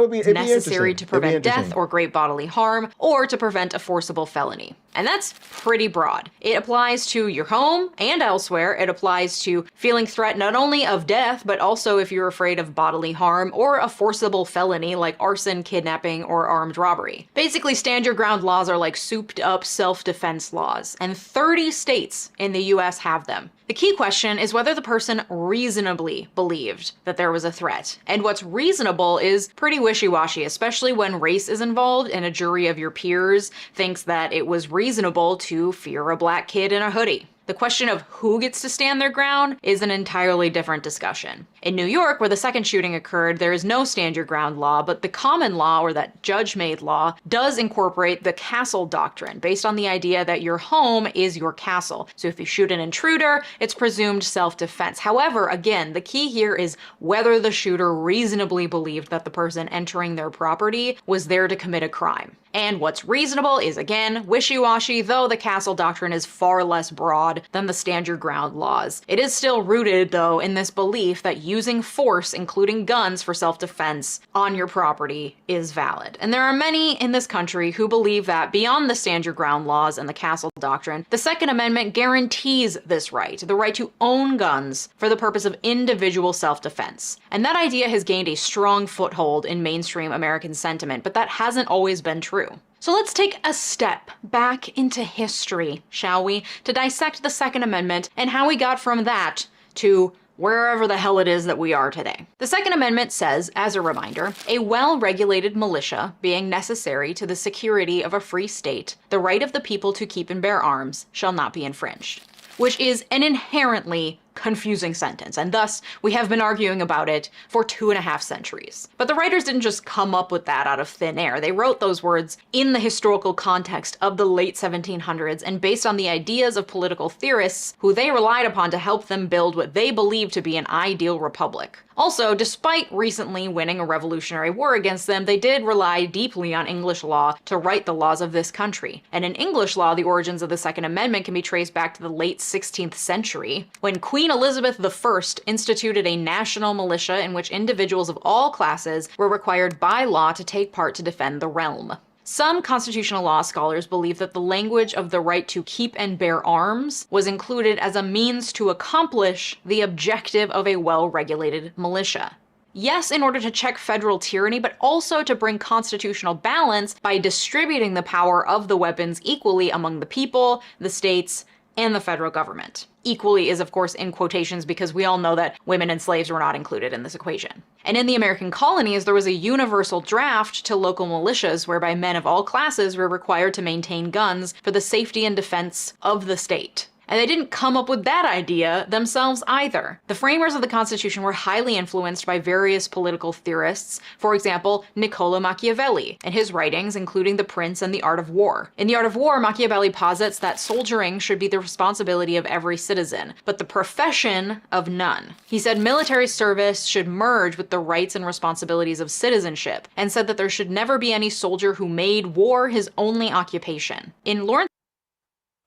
would be necessary to prevent death or great bodily harm, or to prevent a forcible felony. And that's pretty broad. It applies to your home and elsewhere. It applies to feeling threat not only of death, but also if you're afraid of bodily harm or a forcible felony like arson, kidnapping, or armed robbery. Basically, stand your ground laws are like souped up self-defense laws, and 30 states in the US have them. The key question is whether the person reasonably believed that there was a threat. And what's reasonable is pretty wishy-washy, especially when race is involved and a jury of your peers thinks that it was reasonable to fear a black kid in a hoodie. The question of who gets to stand their ground is an entirely different discussion. In New York, where the second shooting occurred, there is no stand your ground law, but the common law, or that judge-made law, does incorporate the castle doctrine, based on the idea that your home is your castle. So if you shoot an intruder, it's presumed self-defense. However, again, the key here is whether the shooter reasonably believed that the person entering their property was there to commit a crime. And what's reasonable is, again, wishy-washy, though the castle doctrine is far less broad than the stand your ground laws. It is still rooted, though, in this belief that you using force, including guns, for self-defense on your property is valid. And there are many in this country who believe that beyond the stand your ground laws and the castle doctrine, the Second Amendment guarantees this right, the right to own guns for the purpose of individual self-defense. And that idea has gained a strong foothold in mainstream American sentiment, but that hasn't always been true. So let's take a step back into history, shall we, to dissect the Second Amendment and how we got from that to wherever the hell it is that we are today. The Second Amendment says, as a reminder, a well-regulated militia being necessary to the security of a free state, the right of the people to keep and bear arms shall not be infringed, which is an inherently confusing sentence, and thus we have been arguing about it for 2.5 centuries. But the writers didn't just come up with that out of thin air. They wrote those words in the historical context of the late 1700s and based on the ideas of political theorists who they relied upon to help them build what they believed to be an ideal republic. Also, despite recently winning a revolutionary war against them, they did rely deeply on English law to write the laws of this country. And in English law, the origins of the Second Amendment can be traced back to the late 16th century, when Queen Elizabeth I instituted a national militia in which individuals of all classes were required by law to take part to defend the realm. Some constitutional law scholars believe that the language of the right to keep and bear arms was included as a means to accomplish the objective of a well-regulated militia. Yes, in order to check federal tyranny, but also to bring constitutional balance by distributing the power of the weapons equally among the people, the states, and the federal government. Equally is, of course, in quotations because we all know that women and slaves were not included in this equation. And in the American colonies, there was a universal draft to local militias whereby men of all classes were required to maintain guns for the safety and defense of the state. And they didn't come up with that idea themselves either. The framers of the Constitution were highly influenced by various political theorists, for example, Niccolo Machiavelli, and his writings, including The Prince and The Art of War. In The Art of War, Machiavelli posits that soldiering should be the responsibility of every citizen, but the profession of none. He said military service should merge with the rights and responsibilities of citizenship, and said that there should never be any soldier who made war his only occupation. In Lawrence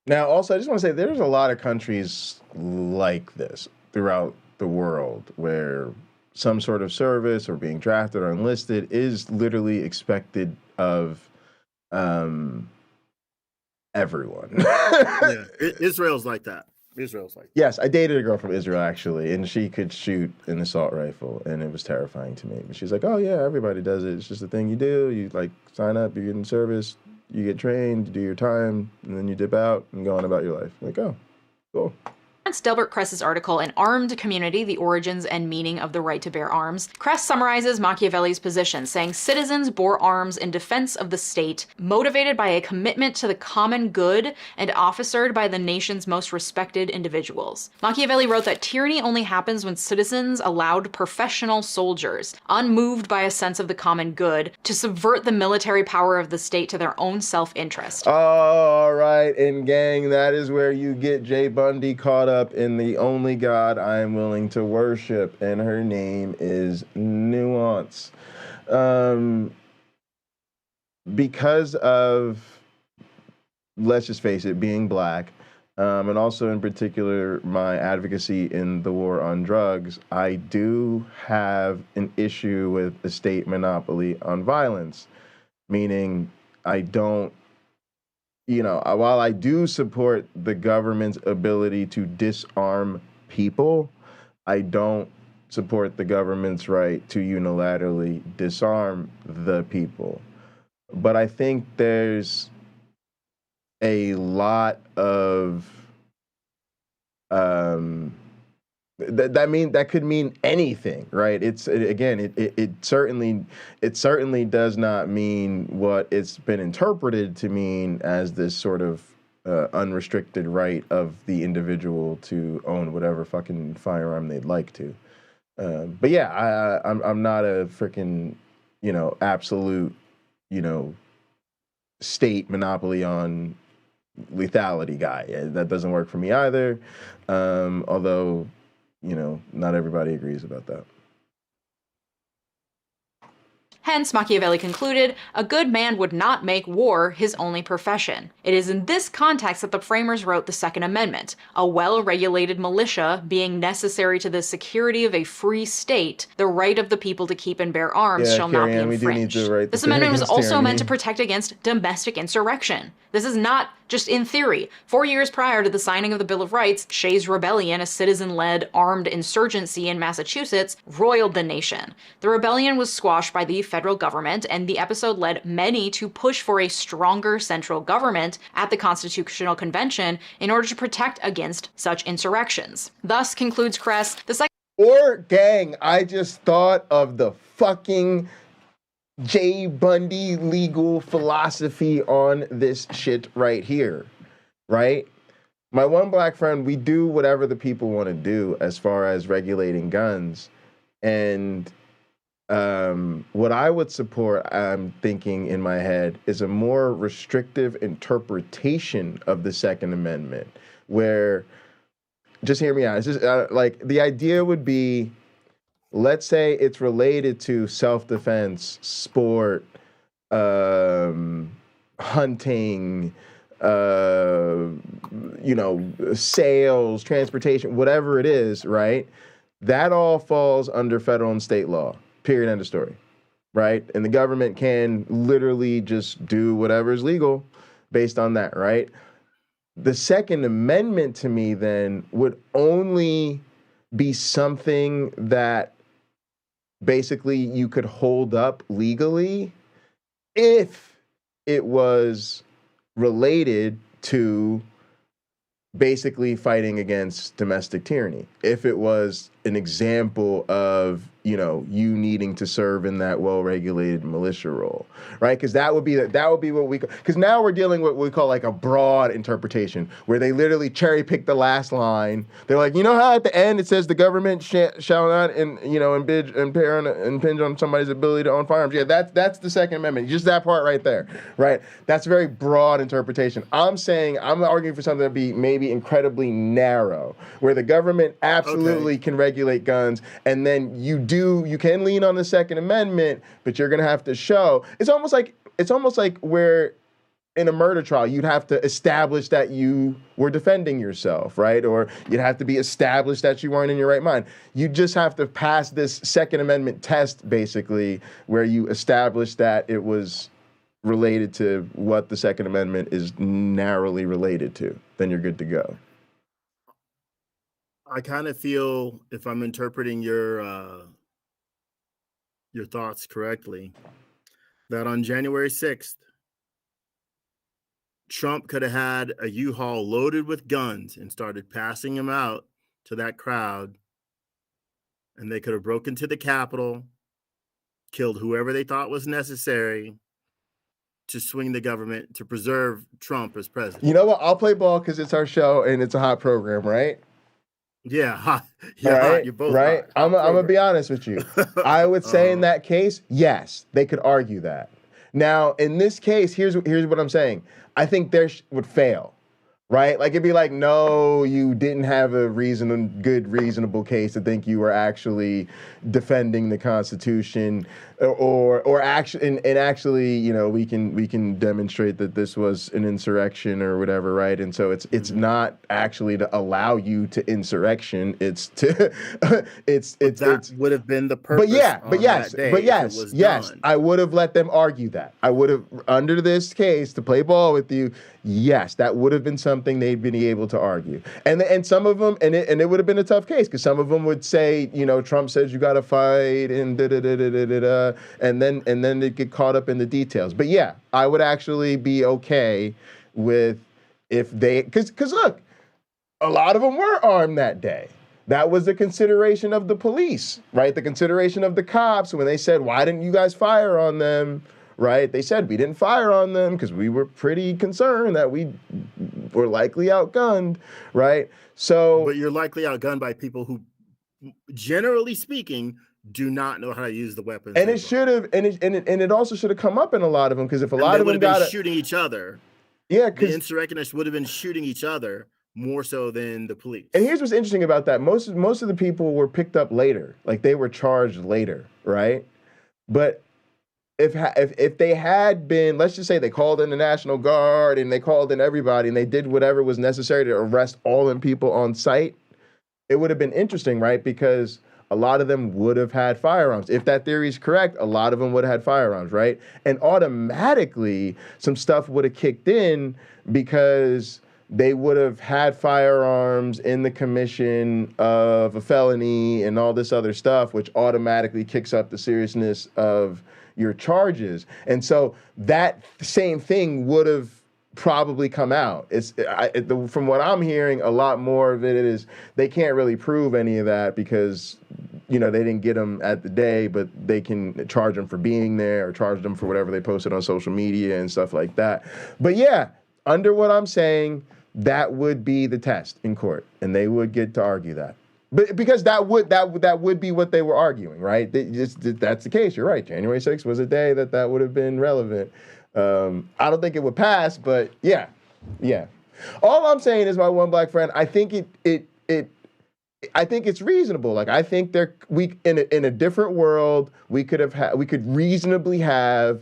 Now, also, I just want to say there's a lot of countries like this throughout the world where some sort of service or being drafted or enlisted is literally expected of everyone. Yeah, Israel's like that. Israel's like that. Yes, I dated a girl from Israel, actually, and she could shoot an assault rifle, and it was terrifying to me. But she's like, oh, yeah, everybody does it. It's just a thing you do. You, like, sign up, you get in service. You get trained, you do your time, and then you dip out and go on about your life. Like, oh, cool. Delbert Kress's article, An Armed Community, The Origins and Meaning of the Right to Bear Arms, Kress summarizes Machiavelli's position, saying citizens bore arms in defense of the state, motivated by a commitment to the common good and officered by the nation's most respected individuals. Machiavelli wrote that tyranny only happens when citizens allowed professional soldiers, unmoved by a sense of the common good, to subvert the military power of the state to their own self-interest. All right, and gang, that is where you get Jay Bundy caught up in the only God I am willing to worship, and her name is Nuance. Because of, let's just face it, being black, and also in particular my advocacy in the war on drugs, I do have an issue with a state monopoly on violence, meaning I don't, while I do support the government's ability to disarm people, I don't support the government's right to unilaterally disarm the people. But I think there's a lot of that could mean anything, right? It certainly does not mean what it's been interpreted to mean as this sort of unrestricted right of the individual to own whatever fucking firearm they'd like to. But yeah, I'm not a freaking absolute state monopoly on lethality guy. That doesn't work for me either. Although not everybody agrees about that. Hence, Machiavelli concluded, a good man would not make war his only profession. It is in this context that the framers wrote the Second Amendment, a well-regulated militia being necessary to the security of a free state, the right of the people to keep and bear arms shall not be infringed. This amendment was also meant to protect against domestic insurrection. This is not just in theory. 4 years prior to the signing of the Bill of Rights, Shays' Rebellion, a citizen-led armed insurgency in Massachusetts, roiled the nation. The rebellion was squashed by the federal government, and the episode led many to push for a stronger central government at the Constitutional Convention in order to protect against such insurrections. Thus, concludes Kress, the second— Or, gang, I just thought of the fucking J. Bundy legal philosophy on this shit right here, right? My one black friend, we do whatever the people want to do as far as regulating guns. And what I would support, I'm thinking in my head, is a more restrictive interpretation of the Second Amendment, where, just hear me out, it's just like the idea would be, let's say it's related to self-defense, sport, hunting, sales, transportation, whatever it is, right? That all falls under federal and state law, period, end of story, right? And the government can literally just do whatever is legal based on that, right? The Second Amendment to me then would only be something that basically you could hold up legally if it was related to basically fighting against domestic tyranny. If it was an example of, you needing to serve in that well-regulated militia role, right? Because that would be what we, because now we're dealing with what we call like a broad interpretation, where they literally cherry pick the last line. They're like, how at the end it says the government shall not impinge on somebody's ability to own firearms. Yeah, that's the Second Amendment. Just that part right there, right? That's a very broad interpretation. I'm arguing for something that be maybe incredibly narrow, where the government absolutely can regulate guns, and then you can lean on the Second Amendment, but you're gonna have to show. It's almost like where in a murder trial you'd have to establish that you were defending yourself, right? Or you'd have to be established that you weren't in your right mind. You just have to pass this Second Amendment test, basically, where you establish that it was related to what the Second Amendment is narrowly related to. Then you're good to go. I kind of feel, if I'm interpreting your thoughts correctly, that on January 6th, Trump could have had a U-Haul loaded with guns and started passing them out to that crowd, and they could have broken into the Capitol, killed whoever they thought was necessary to swing the government to preserve Trump as president. You know what? I'll play ball because it's our show and it's a hot program, right? Yeah, hot. Yeah, right? You're both right. I'm gonna be honest with you. I would say in that case, yes, they could argue that. Now, in this case, here's what I'm saying. I think would fail, right? Like it'd be like, no, you didn't have a reasonable case to think you were actually defending the Constitution, or actually, we can demonstrate that this was an insurrection or whatever, right? And so it's not actually to allow you to insurrection. It's to that would have been the purpose. But yes, I would have let them argue that. I would have, under this case, to play ball with you. Yes, that would have been something they'd been able to argue, and some of them, and it would have been a tough case because some of them would say, Trump says you got to fight and and then they get caught up in the details. But yeah, I would actually be okay with if they, because look, a lot of them were armed that day. That was the consideration of the police, right? The consideration of the cops when they said, why didn't you guys fire on them? Right? They said we didn't fire on them because we were pretty concerned that we were likely outgunned, right? So, but you're likely outgunned by people who, generally speaking, do not know how to use the weapons. And it should have, and it also should have come up in a lot of them, because if a lot of them got shooting each other, yeah, the insurrectionists would have been shooting each other more so than the police. And here's what's interesting about that: most of the people were picked up later, like they were charged later, right? But if they had been, let's just say they called in the National Guard and they called in everybody and they did whatever was necessary to arrest all them people on site, it would have been interesting, right? Because a lot of them would have had firearms. If that theory is correct, a lot of them would have had firearms, right? And automatically some stuff would have kicked in because they would have had firearms in the commission of a felony and all this other stuff, which automatically kicks up the seriousness of your charges. And so that same thing would have probably come out. From what I'm hearing, a lot more of it is they can't really prove any of that because, they didn't get them at the day, but they can charge them for being there or charge them for whatever they posted on social media and stuff like that. But yeah, under what I'm saying, that would be the test in court, and they would get to argue that. But because that would be what they were arguing, right? That's the case. You're right. January 6th was a day that would have been relevant. I don't think it would pass, but yeah. All I'm saying is, my one black friend, I think I think it's reasonable. Like, I think in a different world, we could reasonably have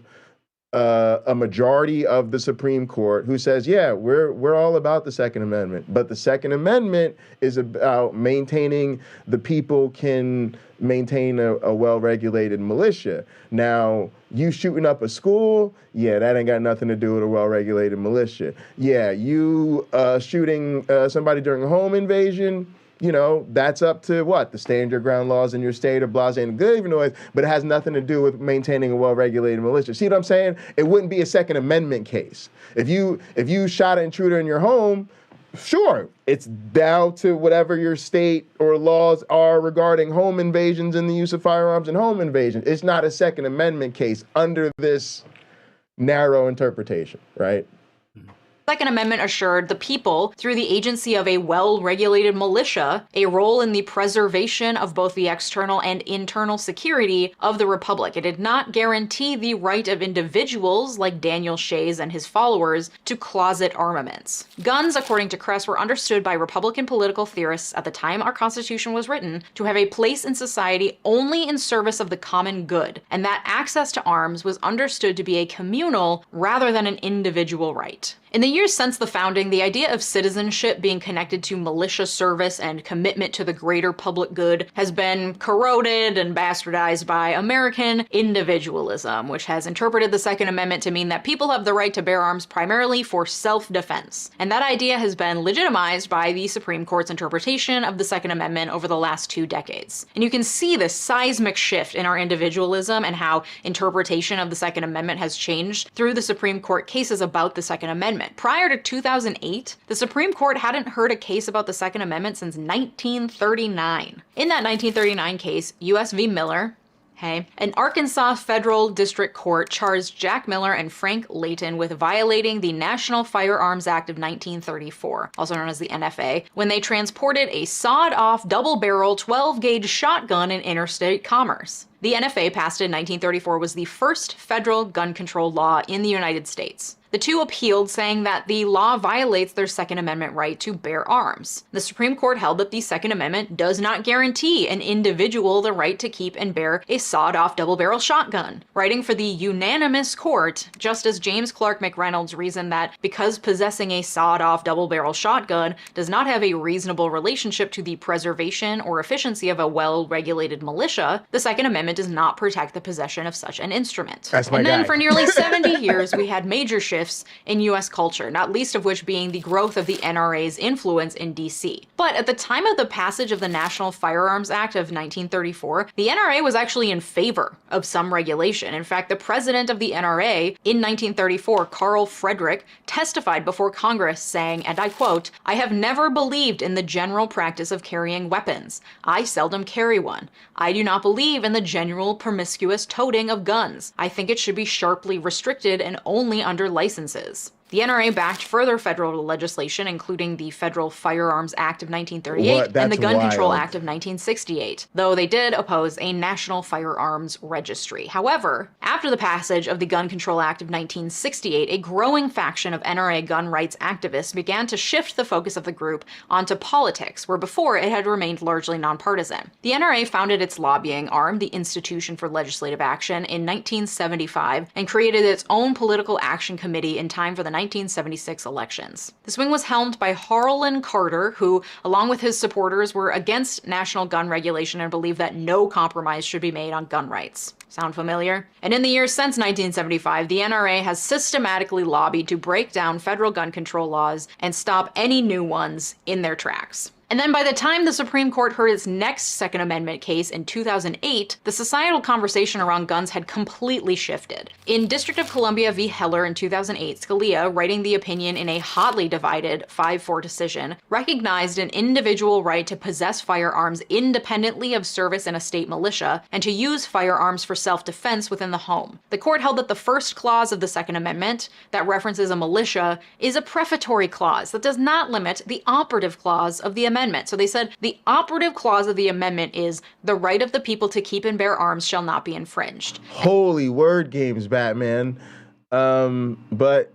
a majority of the Supreme Court who says, yeah, we're all about the Second Amendment, but the Second Amendment is about maintaining the people can maintain a well-regulated militia. Now, you shooting up a school, yeah, that ain't got nothing to do with a well-regulated militia. Yeah, you shooting somebody during a home invasion, that's up to the stand your ground laws in your state or blase and good noise, but it has nothing to do with maintaining a well-regulated militia. See what I'm saying? It wouldn't be a Second Amendment case. If you shot an intruder in your home, sure, it's down to whatever your state or laws are regarding home invasions and the use of firearms and home invasions. It's not a Second Amendment case under this narrow interpretation, right? Second Amendment assured the people, through the agency of a well-regulated militia, a role in the preservation of both the external and internal security of the Republic. It did not guarantee the right of individuals, like Daniel Shays and his followers, to closet armaments. Guns, according to Kress, were understood by Republican political theorists at the time our Constitution was written to have a place in society only in service of the common good, and that access to arms was understood to be a communal rather than an individual right. In the years since the founding, the idea of citizenship being connected to militia service and commitment to the greater public good has been corroded and bastardized by American individualism, which has interpreted the Second Amendment to mean that people have the right to bear arms primarily for self-defense. And that idea has been legitimized by the Supreme Court's interpretation of the Second Amendment over the last 2 decades. And you can see this seismic shift in our individualism and how interpretation of the Second Amendment has changed through the Supreme Court cases about the Second Amendment. Prior to 2008, the Supreme Court hadn't heard a case about the Second Amendment since 1939. In that 1939 case, U.S. v. Miller, an Arkansas federal district court charged Jack Miller and Frank Layton with violating the National Firearms Act of 1934, also known as the NFA, when they transported a sawed-off double-barrel 12-gauge shotgun in interstate commerce. The NFA, passed in 1934, was the first federal gun control law in the United States. The two appealed, saying that the law violates their Second Amendment right to bear arms. The Supreme Court held that the Second Amendment does not guarantee an individual the right to keep and bear a sawed-off double-barrel shotgun. Writing for the unanimous court, Justice James Clark McReynolds reasoned that because possessing a sawed-off double-barrel shotgun does not have a reasonable relationship to the preservation or efficiency of a well-regulated militia, the Second Amendment does not protect the possession of such an instrument. That's my guy. And then for nearly 70 years, we had major shifts in U.S. culture, not least of which being the growth of the NRA's influence in D.C. But at the time of the passage of the National Firearms Act of 1934, the NRA was actually in favor of some regulation. In fact, the president of the NRA in 1934, Carl Frederick, testified before Congress saying, and I quote, "I have never believed in the general practice of carrying weapons. I seldom carry one. I do not believe in the general promiscuous toting of guns. I think it should be sharply restricted and only under licenses." The NRA backed further federal legislation, including the Federal Firearms Act of 1938 and the Gun Control Act of 1968, though they did oppose a national firearms registry. However, after the passage of the Gun Control Act of 1968, a growing faction of NRA gun rights activists began to shift the focus of the group onto politics, where before it had remained largely nonpartisan. The NRA founded its lobbying arm, the Institution for Legislative Action, in 1975 and created its own political action committee in time for the 1976 elections. The wing was helmed by Harlan Carter, who, along with his supporters, were against national gun regulation and believed that no compromise should be made on gun rights. Sound familiar? And in the years since 1975, the NRA has systematically lobbied to break down federal gun control laws and stop any new ones in their tracks. And then by the time the Supreme Court heard its next Second Amendment case in 2008, the societal conversation around guns had completely shifted. In District of Columbia v. Heller in 2008, Scalia, writing the opinion in a hotly divided 5-4 decision, recognized an individual right to possess firearms independently of service in a state militia and to use firearms for self-defense within the home. The court held that the first clause of the Second Amendment, that references a militia, is a prefatory clause that does not limit the operative clause of the amendment. So they said the operative clause of the amendment is the right of the people to keep and bear arms shall not be infringed. Holy word games, Batman. But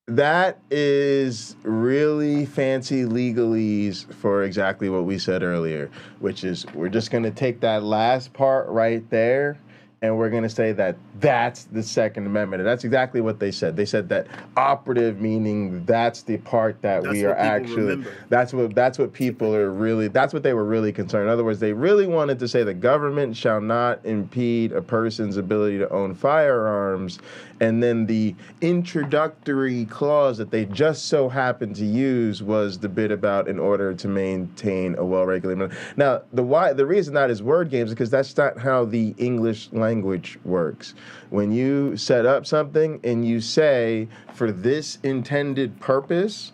that is really fancy legalese for exactly what we said earlier, which is we're just going to take that last part right there and we're going to say that that's the Second Amendment. And that's exactly what they said. They said that operative, meaning that's the part that we are actually, that's what people are really, that's what they were really concerned. In other words, they really wanted to say the government shall not impede a person's ability to own firearms. And then the introductory clause that they just so happened to use was the bit about in order to maintain a well-regulated. Now, the reason that is word games is because that's not how the English language works. When you set up something and you say, for this intended purpose,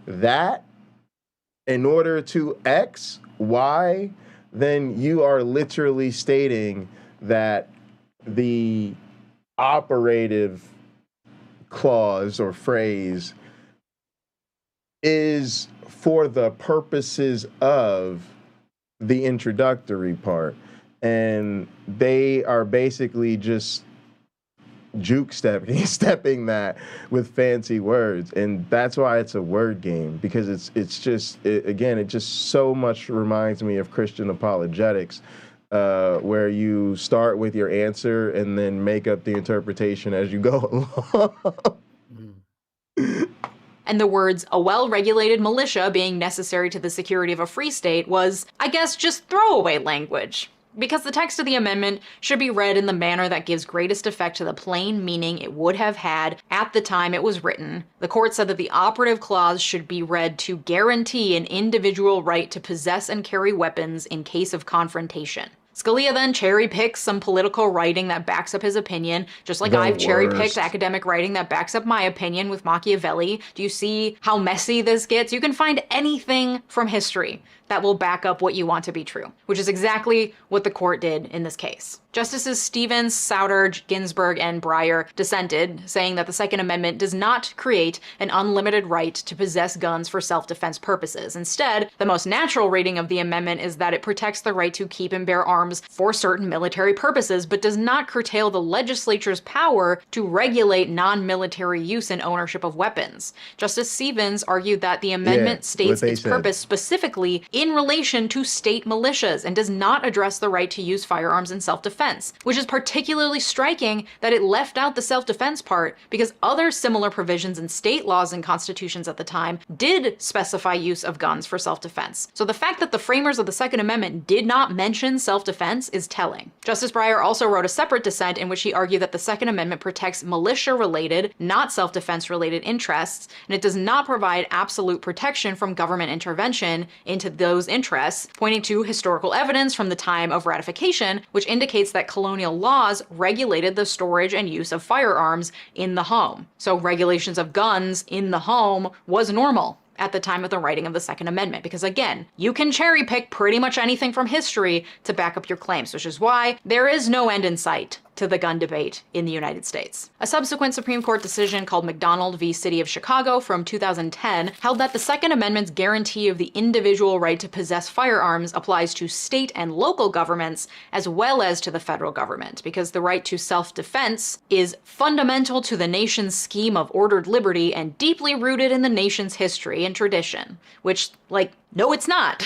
that, in order to X, Y, then you are literally stating that the operative clause or phrase is for the purposes of the introductory part. And they are basically just stepping that with fancy words. And that's why it's a word game, because it just so much reminds me of Christian apologetics, where you start with your answer and then make up the interpretation as you go along. And the words, a well-regulated militia being necessary to the security of a free state was, I guess, just throwaway language. Because the text of the amendment should be read in the manner that gives greatest effect to the plain meaning it would have had at the time it was written, the court said that the operative clause should be read to guarantee an individual right to possess and carry weapons in case of confrontation. Scalia then cherry-picks some political writing that backs up his opinion, just like I've cherry-picked academic writing that backs up my opinion with Machiavelli. Do you see how messy this gets? You can find anything from history that will back up what you want to be true, which is exactly what the court did in this case. Justices Stevens, Souter, Ginsburg, and Breyer dissented, saying that the Second Amendment does not create an unlimited right to possess guns for self-defense purposes. Instead, the most natural reading of the amendment is that it protects the right to keep and bear arms for certain military purposes, but does not curtail the legislature's power to regulate non-military use and ownership of weapons. Justice Stevens argued that the amendment states its purpose specifically in relation to state militias and does not address the right to use firearms in self-defense, which is particularly striking that it left out the self-defense part because other similar provisions in state laws and constitutions at the time did specify use of guns for self-defense. So the fact that the framers of the Second Amendment did not mention self-defense is telling. Justice Breyer also wrote a separate dissent in which he argued that the Second Amendment protects militia-related, not self-defense-related interests, and it does not provide absolute protection from government intervention into those interests, pointing to historical evidence from the time of ratification, which indicates that colonial laws regulated the storage and use of firearms in the home. So regulations of guns in the home was normal at the time of the writing of the Second Amendment, because again, you can cherry pick pretty much anything from history to back up your claims, which is why there is no end in sight to the gun debate in the United States. A subsequent Supreme Court decision called McDonald v. City of Chicago from 2010 held that the Second Amendment's guarantee of the individual right to possess firearms applies to state and local governments as well as to the federal government, because the right to self-defense is fundamental to the nation's scheme of ordered liberty and deeply rooted in the nation's history and tradition, which, no, it's not.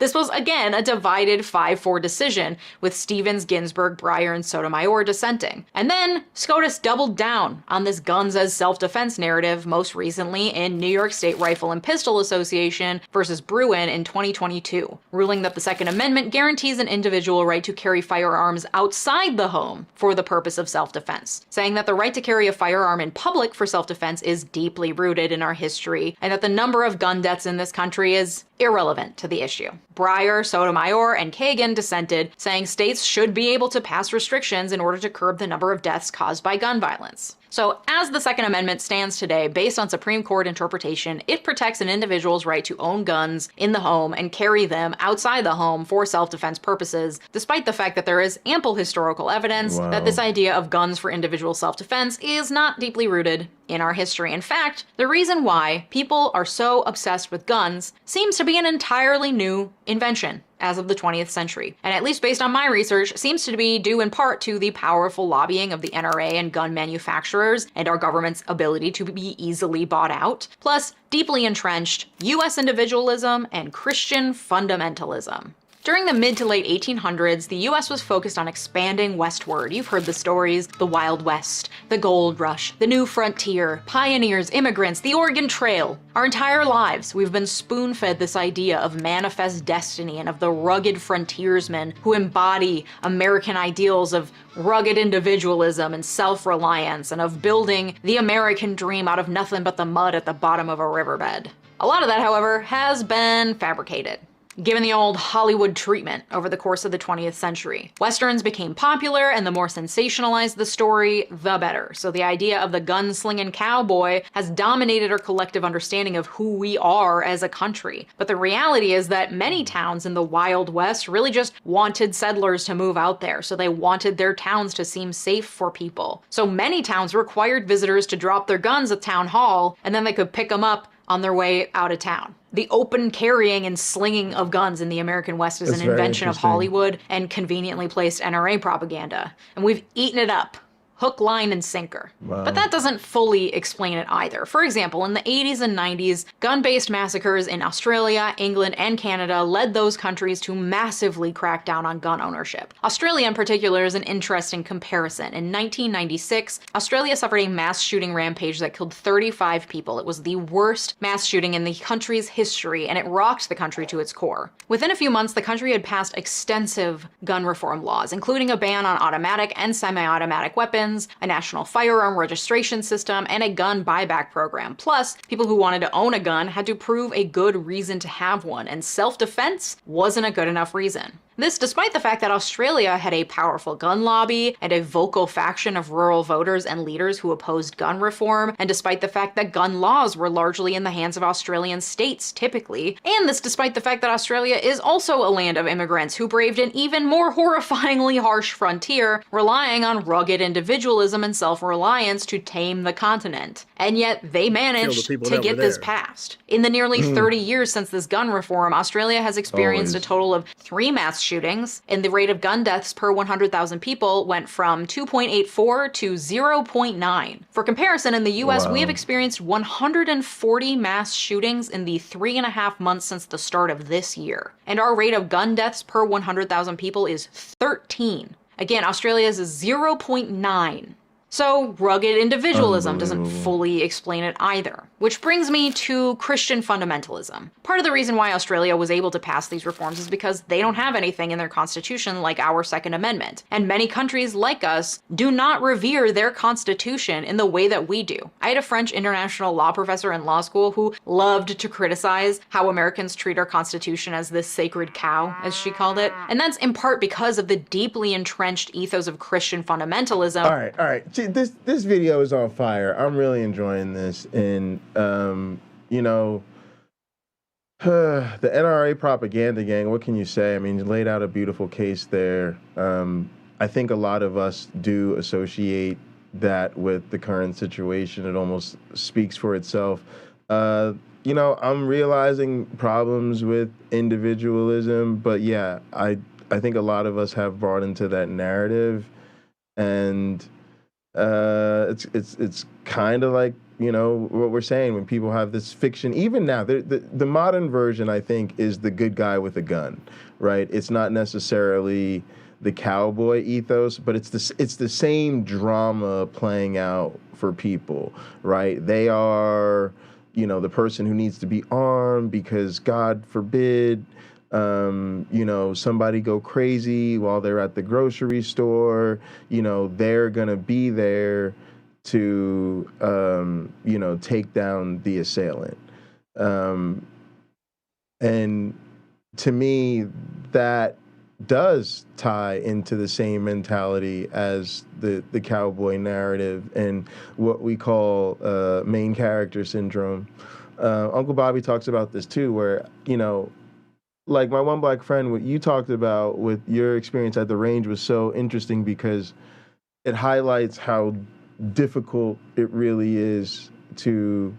This was, again, a divided 5-4 decision, with Stevens, Ginsburg, Breyer, and Sotomayor dissenting. And then SCOTUS doubled down on this guns as self-defense narrative, most recently in New York State Rifle and Pistol Association versus Bruin in 2022, ruling that the Second Amendment guarantees an individual right to carry firearms outside the home for the purpose of self-defense, saying that the right to carry a firearm in public for self-defense is deeply rooted in our history, and that the number of gun deaths in this country is irrelevant to the issue. Breyer, Sotomayor, and Kagan dissented, saying states should be able to pass restrictions in order to curb the number of deaths caused by gun violence. So, as the Second Amendment stands today, based on Supreme Court interpretation, it protects an individual's right to own guns in the home and carry them outside the home for self-defense purposes, despite the fact that there is ample historical evidence that this idea of guns for individual self-defense is not deeply rooted in our history. In fact, the reason why people are so obsessed with guns seems to be an entirely new invention as of the 20th century, and at least based on my research, seems to be due in part to the powerful lobbying of the NRA and gun manufacturers and our government's ability to be easily bought out, plus deeply entrenched U.S. individualism and Christian fundamentalism. During the mid to late 1800s, the US was focused on expanding westward. You've heard the stories: the Wild West, the Gold Rush, the New Frontier, pioneers, immigrants, the Oregon Trail. Our entire lives, we've been spoon-fed this idea of manifest destiny and of the rugged frontiersmen who embody American ideals of rugged individualism and self-reliance, and of building the American dream out of nothing but the mud at the bottom of a riverbed. A lot of that, however, has been fabricated, given the old Hollywood treatment over the course of the 20th century. Westerns became popular, and the more sensationalized the story, the better. So the idea of the gunslinging cowboy has dominated our collective understanding of who we are as a country. But the reality is that many towns in the Wild West really just wanted settlers to move out there, so they wanted their towns to seem safe for people. So many towns required visitors to drop their guns at town hall, and then they could pick them up on their way out of town. The open carrying and slinging of guns in the American West is an invention of Hollywood and conveniently placed NRA propaganda. And we've eaten it up. Hook, line, and sinker. Wow. But that doesn't fully explain it either. For example, in the 80s and 90s, gun-based massacres in Australia, England, and Canada led those countries to massively crack down on gun ownership. Australia in particular is an interesting comparison. In 1996, Australia suffered a mass shooting rampage that killed 35 people. It was the worst mass shooting in the country's history, and it rocked the country to its core. Within a few months, the country had passed extensive gun reform laws, including a ban on automatic and semi-automatic weapons, a national firearm registration system, and a gun buyback program. Plus, people who wanted to own a gun had to prove a good reason to have one, and self-defense wasn't a good enough reason. This despite the fact that Australia had a powerful gun lobby and a vocal faction of rural voters and leaders who opposed gun reform, and despite the fact that gun laws were largely in the hands of Australian states, typically. And this despite the fact that Australia is also a land of immigrants who braved an even more horrifyingly harsh frontier, relying on rugged individualism and self-reliance to tame the continent. And yet they managed to get this passed. In the nearly 30 years since this gun reform, Australia has experienced a total of 3 mass shootings, and the rate of gun deaths per 100,000 people went from 2.84 to 0.9. For comparison, in the US, we have experienced 140 mass shootings in the 3.5 months since the start of this year. And our rate of gun deaths per 100,000 people is 13. Again, Australia's is 0.9. So rugged individualism doesn't fully explain it either. Which brings me to Christian fundamentalism. Part of the reason why Australia was able to pass these reforms is because they don't have anything in their constitution like our Second Amendment. And many countries like us do not revere their constitution in the way that we do. I had a French international law professor in law school who loved to criticize how Americans treat our constitution as this sacred cow, as she called it. And that's in part because of the deeply entrenched ethos of Christian fundamentalism. All right. This video is on fire. I'm really enjoying this, and you know, the NRA propaganda gang. What can you say? I mean, you laid out a beautiful case there. I think a lot of us do associate that with the current situation. It almost speaks for itself. You know, I'm realizing problems with individualism, but yeah, I think a lot of us have bought into that narrative, and it's kind of like, you know, what we're saying when people have this fiction. Even now, the modern version, I think, is the good guy with a gun, right? It's not necessarily the cowboy ethos, but it's the same drama playing out for people, right? They are, you know, the person who needs to be armed because, God forbid, you know, somebody go crazy while they're at the grocery store. You know, they're gonna be there to, you know, take down the assailant. And to me, that does tie into the same mentality as the cowboy narrative and what we call main character syndrome. Uncle Bobby talks about this too, where, you know, like my one black friend, what you talked about with your experience at the range was so interesting because it highlights how difficult it really is to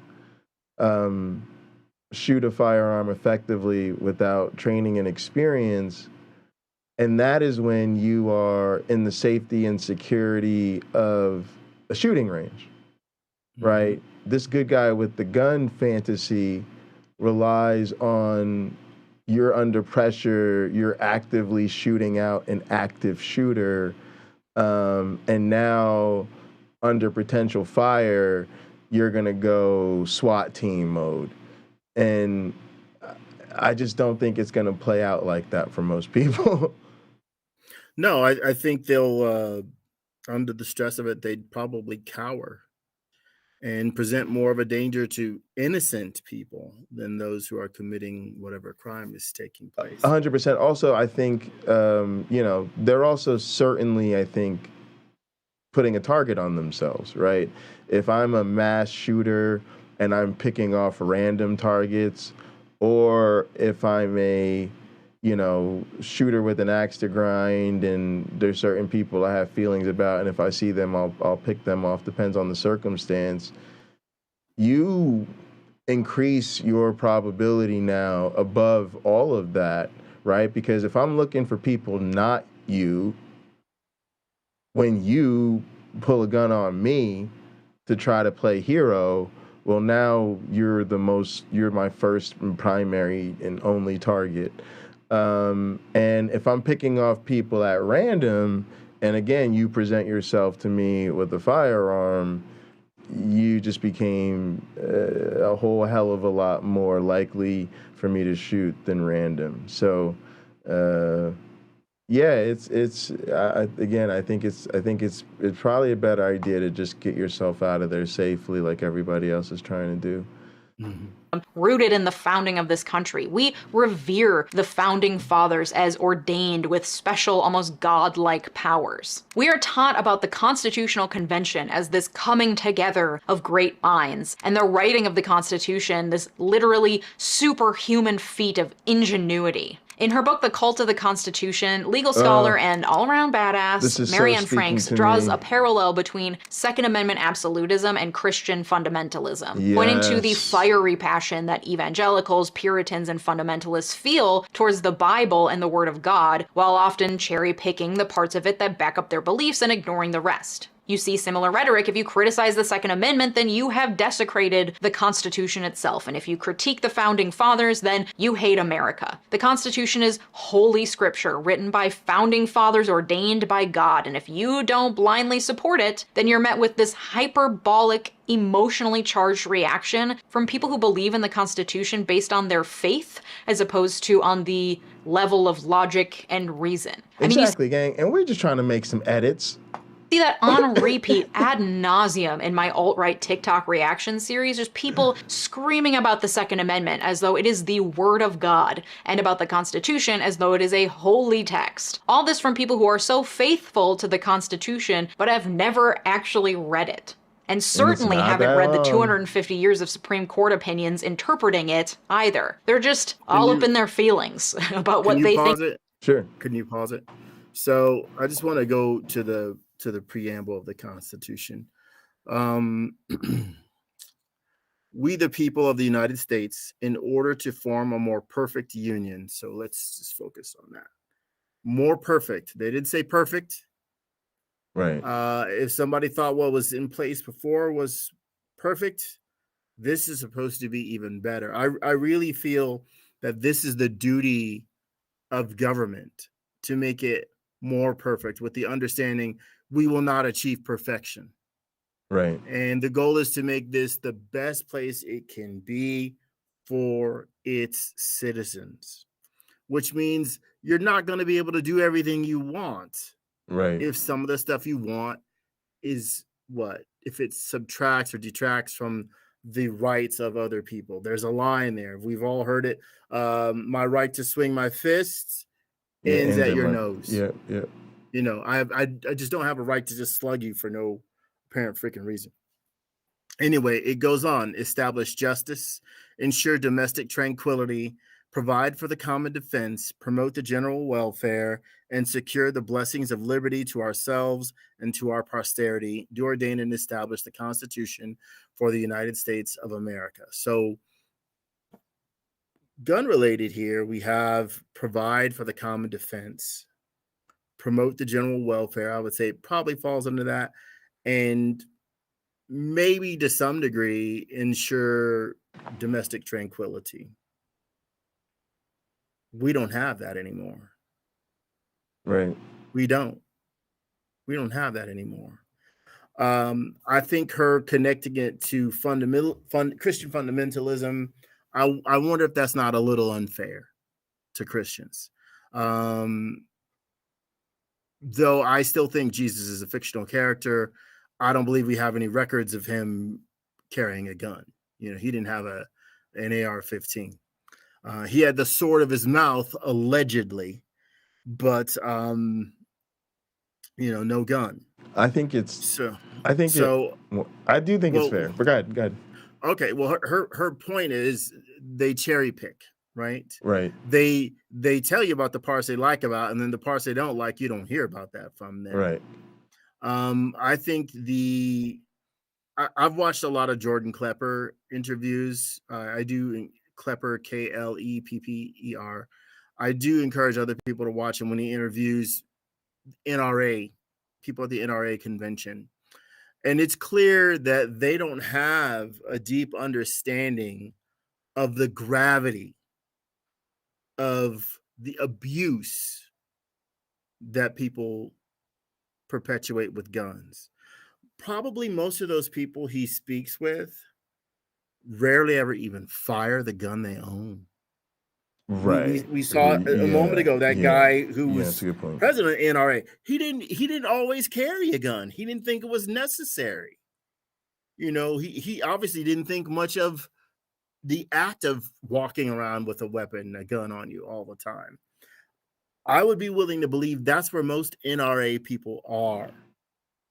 shoot a firearm effectively without training and experience. And that is when you are in the safety and security of a shooting range, right? This good guy with the gun fantasy relies on you're under pressure, you're actively shooting out an active shooter, and now under potential fire, you're gonna go SWAT team mode. And I just don't think it's gonna play out like that for most people. No, I think they'll, under the stress of it, they'd probably cower and present more of a danger to innocent people than those who are committing whatever crime is taking place. 100%. Also, I think, you know, they're also certainly, I think, putting a target on themselves, right? If I'm a mass shooter and I'm picking off random targets, or if I'm a, you know, shooter with an axe to grind and there's certain people I have feelings about, and if I see them, I'll pick them off, depends on the circumstance. You increase your probability now above all of that, right? Because if I'm looking for people not you, when you pull a gun on me to try to play hero, well, now you're my first and primary and only target. And if I'm picking off people at random, and again, you present yourself to me with a firearm, you just became a whole hell of a lot more likely for me to shoot than random. So, yeah, I think it's probably a better idea to just get yourself out of there safely, like everybody else is trying to do. Mm-hmm. Rooted in the founding of this country. We revere the founding fathers as ordained with special, almost godlike powers. We are taught about the Constitutional Convention as this coming together of great minds, and the writing of the Constitution, this literally superhuman feat of ingenuity. In her book, The Cult of the Constitution, legal scholar and all-around badass Marianne Franks draws a parallel between Second Amendment absolutism and Christian fundamentalism, pointing to the fiery passion that evangelicals, Puritans, and fundamentalists feel towards the Bible and the Word of God, while often cherry-picking the parts of it that back up their beliefs and ignoring the rest. You see similar rhetoric. If you criticize the Second Amendment, then you have desecrated the Constitution itself. And if you critique the Founding Fathers, then you hate America. The Constitution is holy scripture, written by Founding Fathers ordained by God. And if you don't blindly support it, then you're met with this hyperbolic, emotionally charged reaction from people who believe in the Constitution based on their faith, as opposed to on the level of logic and reason. Exactly, gang. And we're just trying to make some edits. See that on repeat ad nauseum in my alt-right TikTok reaction series, just people screaming about the Second Amendment as though it is the word of God, and about the Constitution as though it is a holy text. All this from people who are so faithful to the Constitution, but have never actually read it. And certainly haven't read the 250 years of Supreme Court opinions interpreting it either. They're just all up in their feelings about what they think. It? Sure. Can you pause it? So I just want to go to the preamble of the Constitution. We, the people of the United States, in order to form a more perfect union. So let's just focus on that. More perfect. They didn't say perfect. Right. If somebody thought what was in place before was perfect, this is supposed to be even better. I really feel that this is the duty of government, to make it more perfect, with the understanding we will not achieve perfection. Right. And the goal is to make this the best place it can be for its citizens, which means you're not going to be able to do everything you want. Right. If some of the stuff you want is if it subtracts or detracts from the rights of other people. There's a line there. We've all heard it. My right to swing my fists ends at your nose. Yeah, yeah. You know, I just don't have a right to just slug you for no apparent freaking reason. Anyway, it goes on. Establish justice, ensure domestic tranquility, provide for the common defense, promote the general welfare, and secure the blessings of liberty to ourselves and to our posterity. Do ordain and establish the Constitution for the United States of America. So, gun related here, we have provide for the common defense, promote the general welfare. I would say it probably falls under that. And maybe to some degree ensure domestic tranquility. We don't have that anymore. Right. We don't have that anymore. I think her connecting it to Christian fundamentalism, I wonder if that's not a little unfair to Christians. Though I still think Jesus is a fictional character, I don't believe we have any records of him carrying a gun. You know, he didn't have an AR-15. He had the sword of his mouth, allegedly, but no gun. I do think it's fair. But go ahead. Okay, well, her point is they cherry pick, right? Right. They tell you about the parts they like about, and then the parts they don't like, you don't hear about that from them. Right. I think I've watched a lot of Jordan Klepper interviews. I do Klepper, Klepper. I do encourage other people to watch him when he interviews NRA, people at the NRA convention. And it's clear that they don't have a deep understanding of the gravity of the abuse that people perpetuate with guns. Probably most of those people he speaks with rarely ever even fire the gun they own. Right. We saw a moment ago that guy who was president of NRA. He didn't always carry a gun. He didn't think it was necessary. You know, he obviously didn't think much of the act of walking around with a gun on you all the time. I would be willing to believe that's where most NRA people are.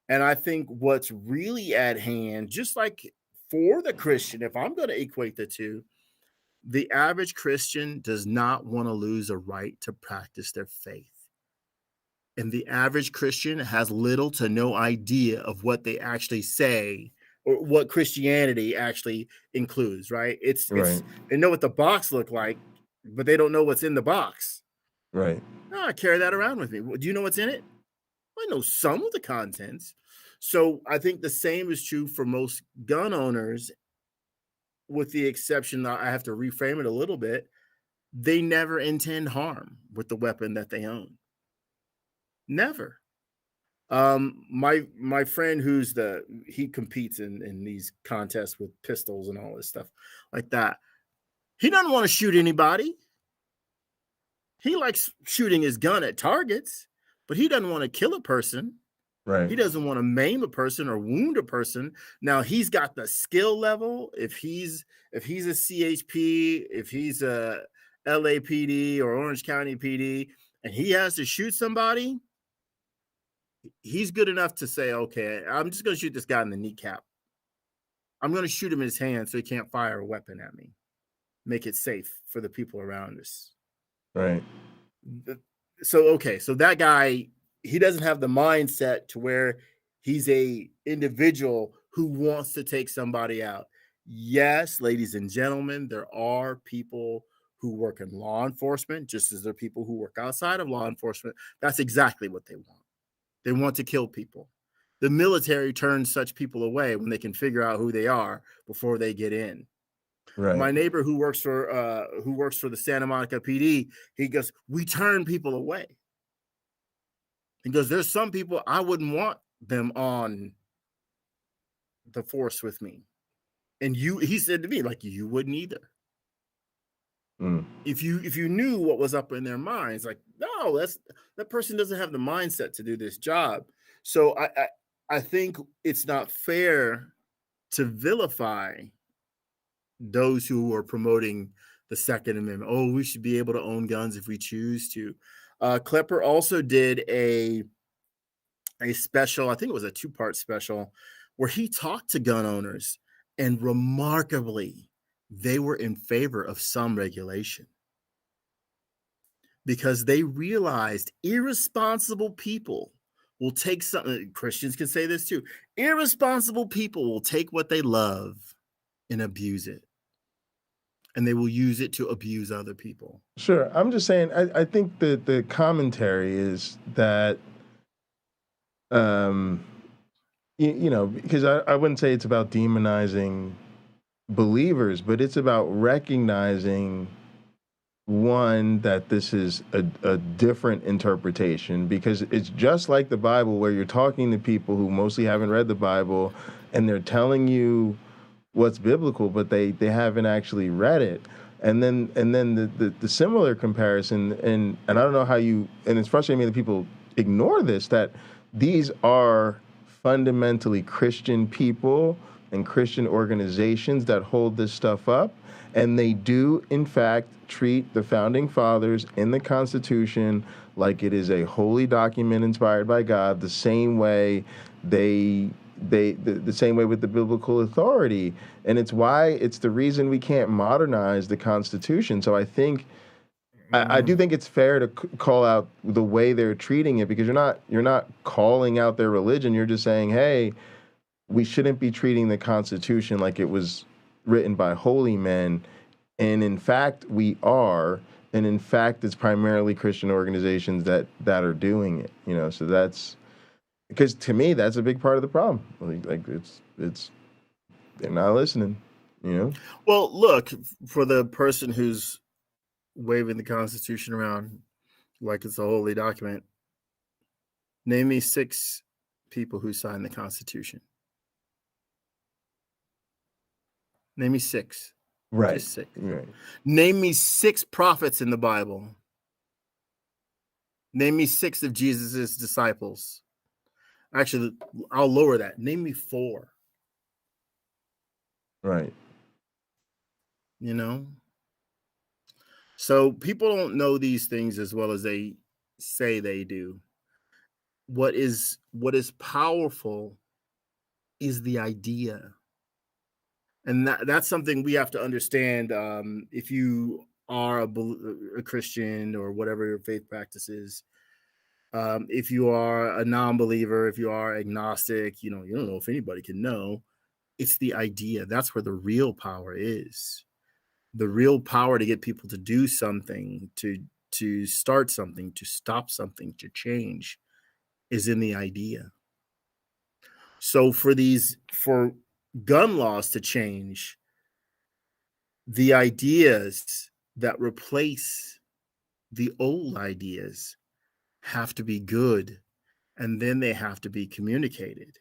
And I think what's really at hand, just like for the Christian, if I'm going to equate the two, the average Christian does not want to lose a right to practice their faith. And the average Christian has little to no idea of what they actually say or what Christianity actually includes, right? They know what the box look like, but they don't know what's in the box. Right. No, I carry that around with me. Do you know what's in it? I know some of the contents. So I think the same is true for most gun owners, with the exception that I have to reframe it a little bit. They never intend harm with the weapon that they own. Never. My friend he competes in these contests with pistols and all this stuff like that. He doesn't want to shoot anybody. He likes shooting his gun at targets, but he doesn't want to kill a person. Right. He doesn't want to maim a person or wound a person. Now he's got the skill level. If he's a CHP, if he's a LAPD or Orange County PD, and he has to shoot somebody, he's good enough to say, okay, I'm just going to shoot this guy in the kneecap. I'm going to shoot him in his hand so he can't fire a weapon at me. Make it safe for the people around us. Right. So that guy he doesn't have the mindset to where he's a individual who wants to take somebody out. Yes, ladies and gentlemen, there are people who work in law enforcement, just as there are people who work outside of law enforcement. That's exactly what they want. They want to kill people. The military turns such people away when they can figure out who they are before they get in. Right. My neighbor who works for the Santa Monica PD, he goes, we turn people away. He goes, there's some people I wouldn't want them on the force with me. And he said to me, like, you wouldn't either. If you knew what was up in their minds, like, no, that person doesn't have the mindset to do this job. So I think it's not fair to vilify those who are promoting the Second Amendment. Oh, we should be able to own guns if we choose to. Klepper also did a special, I think it was a 2-part special, where he talked to gun owners, and remarkably, they were in favor of some regulation because they realized irresponsible people will take something. Christians can say this too. Irresponsible people will take what they love and abuse it. And they will use it to abuse other people. Sure. I'm just saying, I think that the commentary is that, because I wouldn't say it's about demonizing believers, but it's about recognizing, one, that this is a different interpretation, because it's just like the Bible, where you're talking to people who mostly haven't read the Bible, and they're telling you what's biblical, but they haven't actually read it. And then the similar comparison, and I don't know how and it's frustrating me that people ignore this, that these are fundamentally Christian people and Christian organizations that hold this stuff up, and they do in fact treat the founding fathers in the Constitution like it is a holy document inspired by God, the same way the same way with the biblical authority. And it's the reason we can't modernize the Constitution. So I think, I do think it's fair to call out the way they're treating it, because you're not calling out their religion. You're just saying, hey, we shouldn't be treating the Constitution like it was written by holy men. And in fact, we are. And in fact, it's primarily Christian organizations that are doing it. So that's, because to me, that's a big part of the problem. Like it's they're not listening, Well, look, for the person who's waving the Constitution around like it's a holy document, name me 6 people who signed the Constitution. Name me 6. Right. Just 6. Right. Name me 6 prophets in the Bible. Name me 6 of Jesus's disciples. Actually, I'll lower that. Name me 4. Right. So people don't know these things as well as they say they do. What is powerful is the idea. And that's something we have to understand. If you are a Christian or whatever your faith practice is, if you are a non-believer, if you are agnostic, you don't know if anybody can know. It's the idea. That's where the real power is. The real power to get people to do something, to start something, to stop something, to change, is in the idea. So for gun laws to change, the ideas that replace the old ideas have to be good, and then they have to be communicated.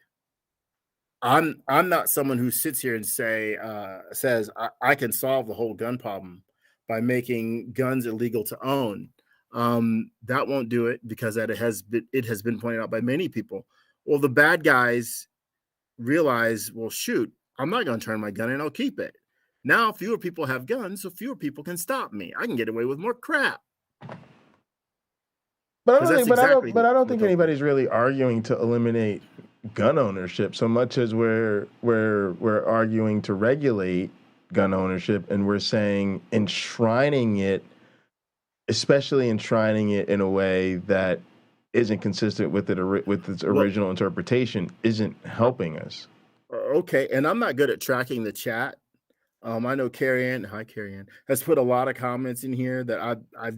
I'm not someone who sits here and says I can solve the whole gun problem by making guns illegal to own. That won't do it, because it has been pointed out by many people. Well, the bad guys realize, well, shoot, I'm not going to turn my gun in, I'll keep it. Now fewer people have guns, so fewer people can stop me. I can get away with more crap. But I don't think anybody's really arguing to eliminate gun ownership so much as we're arguing to regulate gun ownership, and we're saying especially enshrining it in a way that isn't consistent with its original interpretation isn't helping us. Okay, and I'm not good at tracking the chat. I know Carrie-Ann, hi Carrie-Ann, has put a lot of comments in here that I've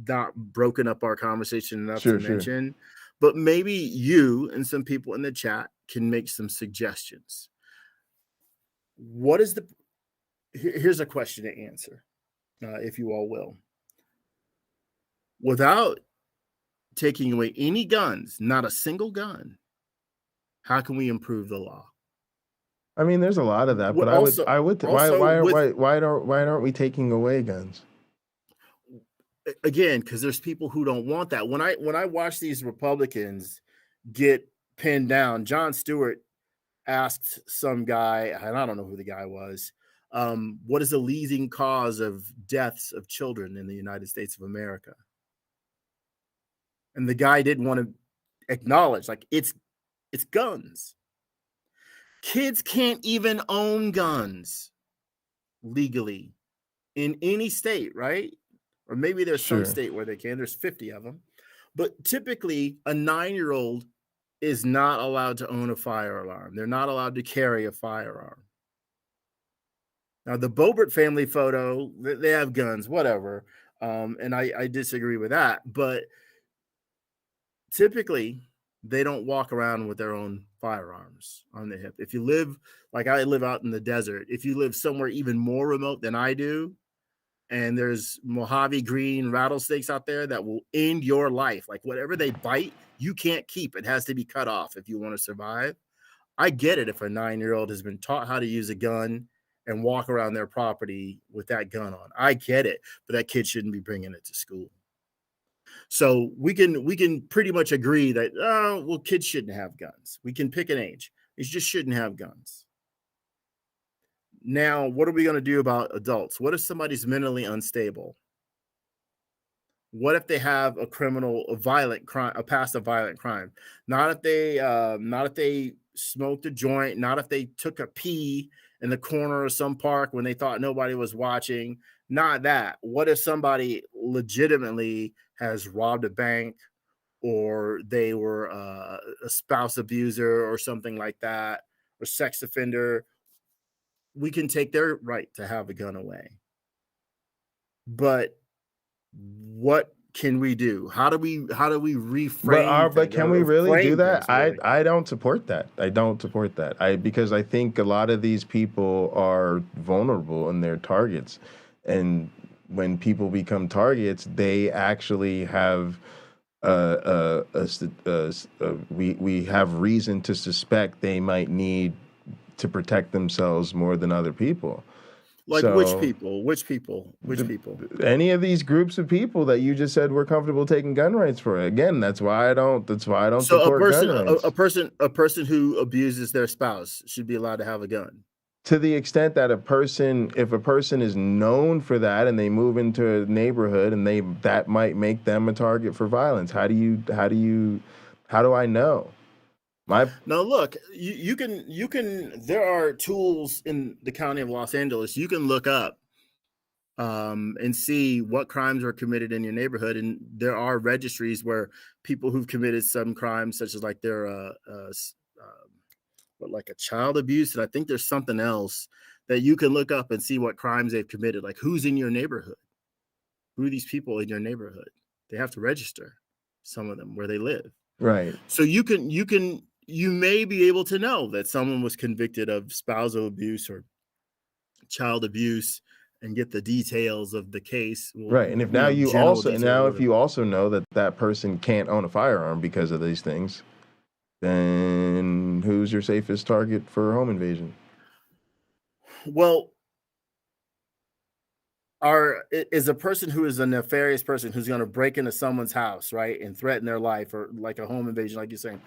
not broken up our conversation enough to mention, but maybe you and some people in the chat can make some suggestions. What is here's a question to answer, if you all will. Without taking away any guns, not a single gun, how can we improve the law? I mean, there's a lot of that, but why aren't we taking away guns? Again, because there's people who don't want that. When I watch these Republicans get pinned down, Jon Stewart asked some guy, and I don't know who the guy was, what is the leading cause of deaths of children in the United States of America? And the guy didn't want to acknowledge, like, it's guns. Kids can't even own guns legally in any state, right? Or maybe there's some state where they can. There's 50 of them. But typically, a 9-year-old is not allowed to own a firearm. They're not allowed to carry a firearm. Now, the Boebert family photo, they have guns, whatever. And I disagree with that. But typically, they don't walk around with their own firearms on the hip. If you live, like I live out in the desert, if you live somewhere even more remote than I do, and there's Mojave green rattlesnakes out there that will end your life, like whatever they bite, you can't keep. It has to be cut off if you want to survive. I get it if a 9-year-old has been taught how to use a gun and walk around their property with that gun on. I get it, but that kid shouldn't be bringing it to school. So we can pretty much agree that, kids shouldn't have guns. We can pick an age. They just shouldn't have guns. Now, what are we going to do about adults? What if somebody's mentally unstable? What if they have a violent crime, a past of violent crime? Not if they smoked a joint, not if they took a pee in the corner of some park when they thought nobody was watching. Not that. What if somebody legitimately has robbed a bank, or they were a spouse abuser or something like that, or sex offender? We can take their right to have a gun away. But what can we do? How do we reframe? But can we really do that? Really? I don't support that. Because I think a lot of these people are vulnerable and they're targets. And when people become targets, they actually have we have reason to suspect they might need to protect themselves more than other people. Like, so, which people? Any of these groups of people that you just said we're comfortable taking gun rights for. Again, that's why I don't support gun rights. A person who abuses their spouse should be allowed to have a gun. To the extent that if a person is known for that and they move into a neighborhood and that might make them a target for violence. How do I know? Now look, you can there are tools in the county of Los Angeles you can look up and see what crimes are committed in your neighborhood, and there are registries where people who've committed some crimes, such as like their like a child abuse, and I think there's something else that you can look up and see what crimes they've committed, like who's in your neighborhood, who are these people in your neighborhood. They have to register, some of them, where they live. Right. So you may be able to know that someone was convicted of spousal abuse or child abuse and get the details of the case. Right. And if if you also know that person can't own a firearm because of these things, then who's your safest target for home invasion? Well, is a person who is a nefarious person who's going to break into someone's house, right, and threaten their life, or like a home invasion, like you're saying,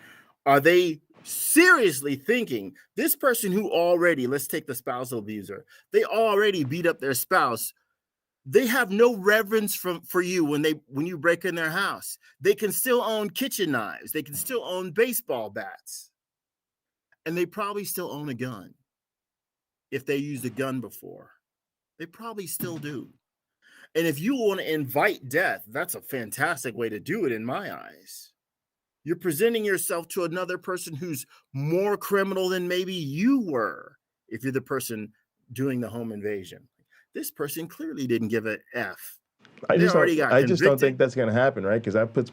are they seriously thinking this person who already, let's take the spousal abuser, they already beat up their spouse, they have no reverence for you when you break in their house? They can still own kitchen knives, they can still own baseball bats, and they probably still own a gun. If they used a gun before, they probably still do. And if you want to invite death, that's a fantastic way to do it in my eyes. You're presenting yourself to another person who's more criminal than maybe you were if you're the person doing the home invasion. This person clearly didn't give an F. I just don't think that's going to happen, right? Because that puts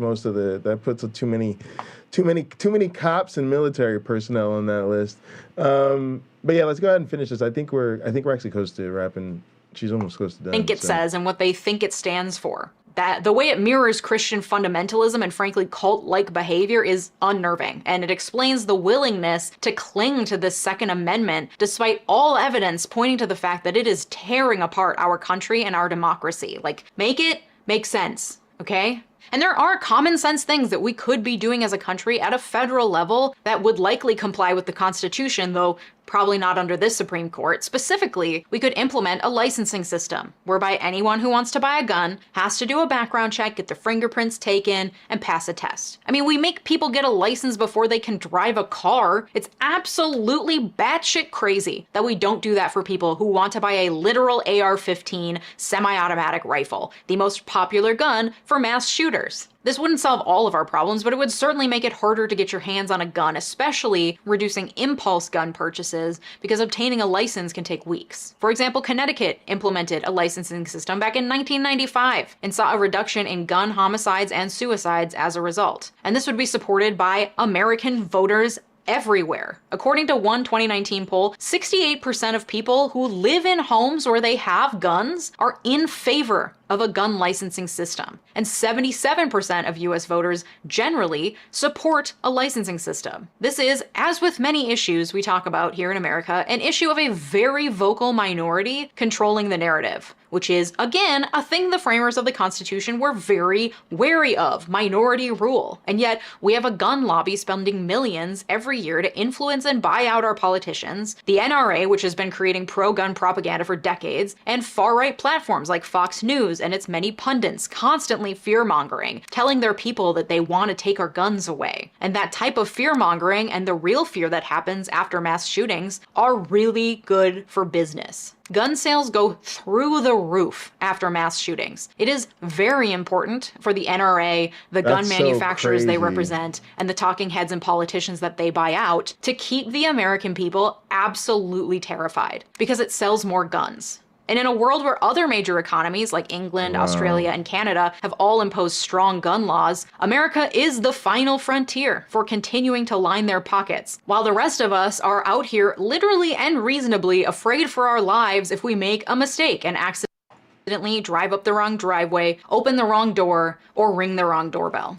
too many cops and military personnel on that list. But yeah, let's go ahead and finish this. I think we're actually close to wrapping. She's almost close to done. I think it says and what they think it stands for. That the way it mirrors Christian fundamentalism and frankly cult-like behavior is unnerving, and it explains the willingness to cling to this Second Amendment despite all evidence pointing to the fact that it is tearing apart our country and our democracy. Like, make it make sense, okay? And there are common sense things that we could be doing as a country at a federal level that would likely comply with the Constitution, though probably not under this Supreme Court. Specifically, we could implement a licensing system whereby anyone who wants to buy a gun has to do a background check, get their fingerprints taken, and pass a test. I mean, we make people get a license before they can drive a car. It's absolutely batshit crazy that we don't do that for people who want to buy a literal AR-15 semi-automatic rifle, the most popular gun for mass shooters. This wouldn't solve all of our problems, but it would certainly make it harder to get your hands on a gun, especially reducing impulse gun purchases, because obtaining a license can take weeks. For example, Connecticut implemented a licensing system back in 1995 and saw a reduction in gun homicides and suicides as a result. And this would be supported by American voters everywhere. According to one 2019 poll, 68% of people who live in homes where they have guns are in favor of a gun licensing system. And 77% of US voters generally support a licensing system. This is, as with many issues we talk about here in America, an issue of a very vocal minority controlling the narrative, which is, again, a thing the framers of the Constitution were very wary of: minority rule. And yet, we have a gun lobby spending millions every year to influence and buy out our politicians, the NRA, which has been creating pro-gun propaganda for decades, and far-right platforms like Fox News and its many pundits constantly fear-mongering, telling their people that they want to take our guns away. And that type of fear-mongering and the real fear that happens after mass shootings are really good for business. Gun sales go through the roof after mass shootings. It is very important for the NRA, the gun manufacturers they represent, and the talking heads and politicians that they buy out to keep the American people absolutely terrified, because it sells more guns. And in a world where other major economies like England, Australia, and Canada have all imposed strong gun laws, America is the final frontier for continuing to line their pockets, while the rest of us are out here literally and reasonably afraid for our lives if we make a mistake and accidentally drive up the wrong driveway, open the wrong door, or ring the wrong doorbell.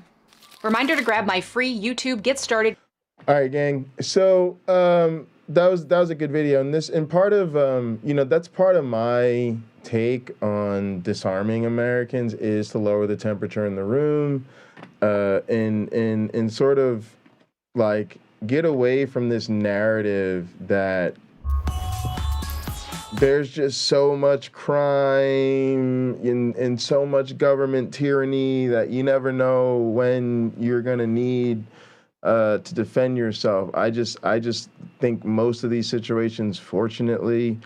Reminder to grab my free YouTube Get Started. All right, gang. So, that was a good video, and part of that's part of my take on disarming Americans is to lower the temperature in the room, and sort of like get away from this narrative that there's just so much crime and so much government tyranny that you never know when you're gonna need to defend yourself. I just think most of these situations, fortunately,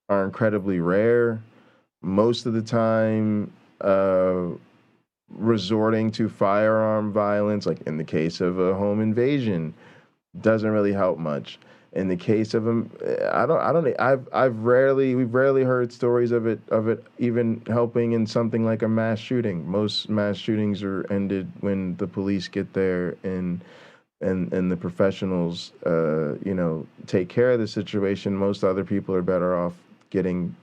are incredibly rare. Most of the time, resorting to firearm violence, like in the case of a home invasion, doesn't really help much. In the case of we've rarely heard stories of it even helping in something like a mass shooting. Most mass shootings are ended when the police get there and the professionals, take care of the situation. Most other people are better off getting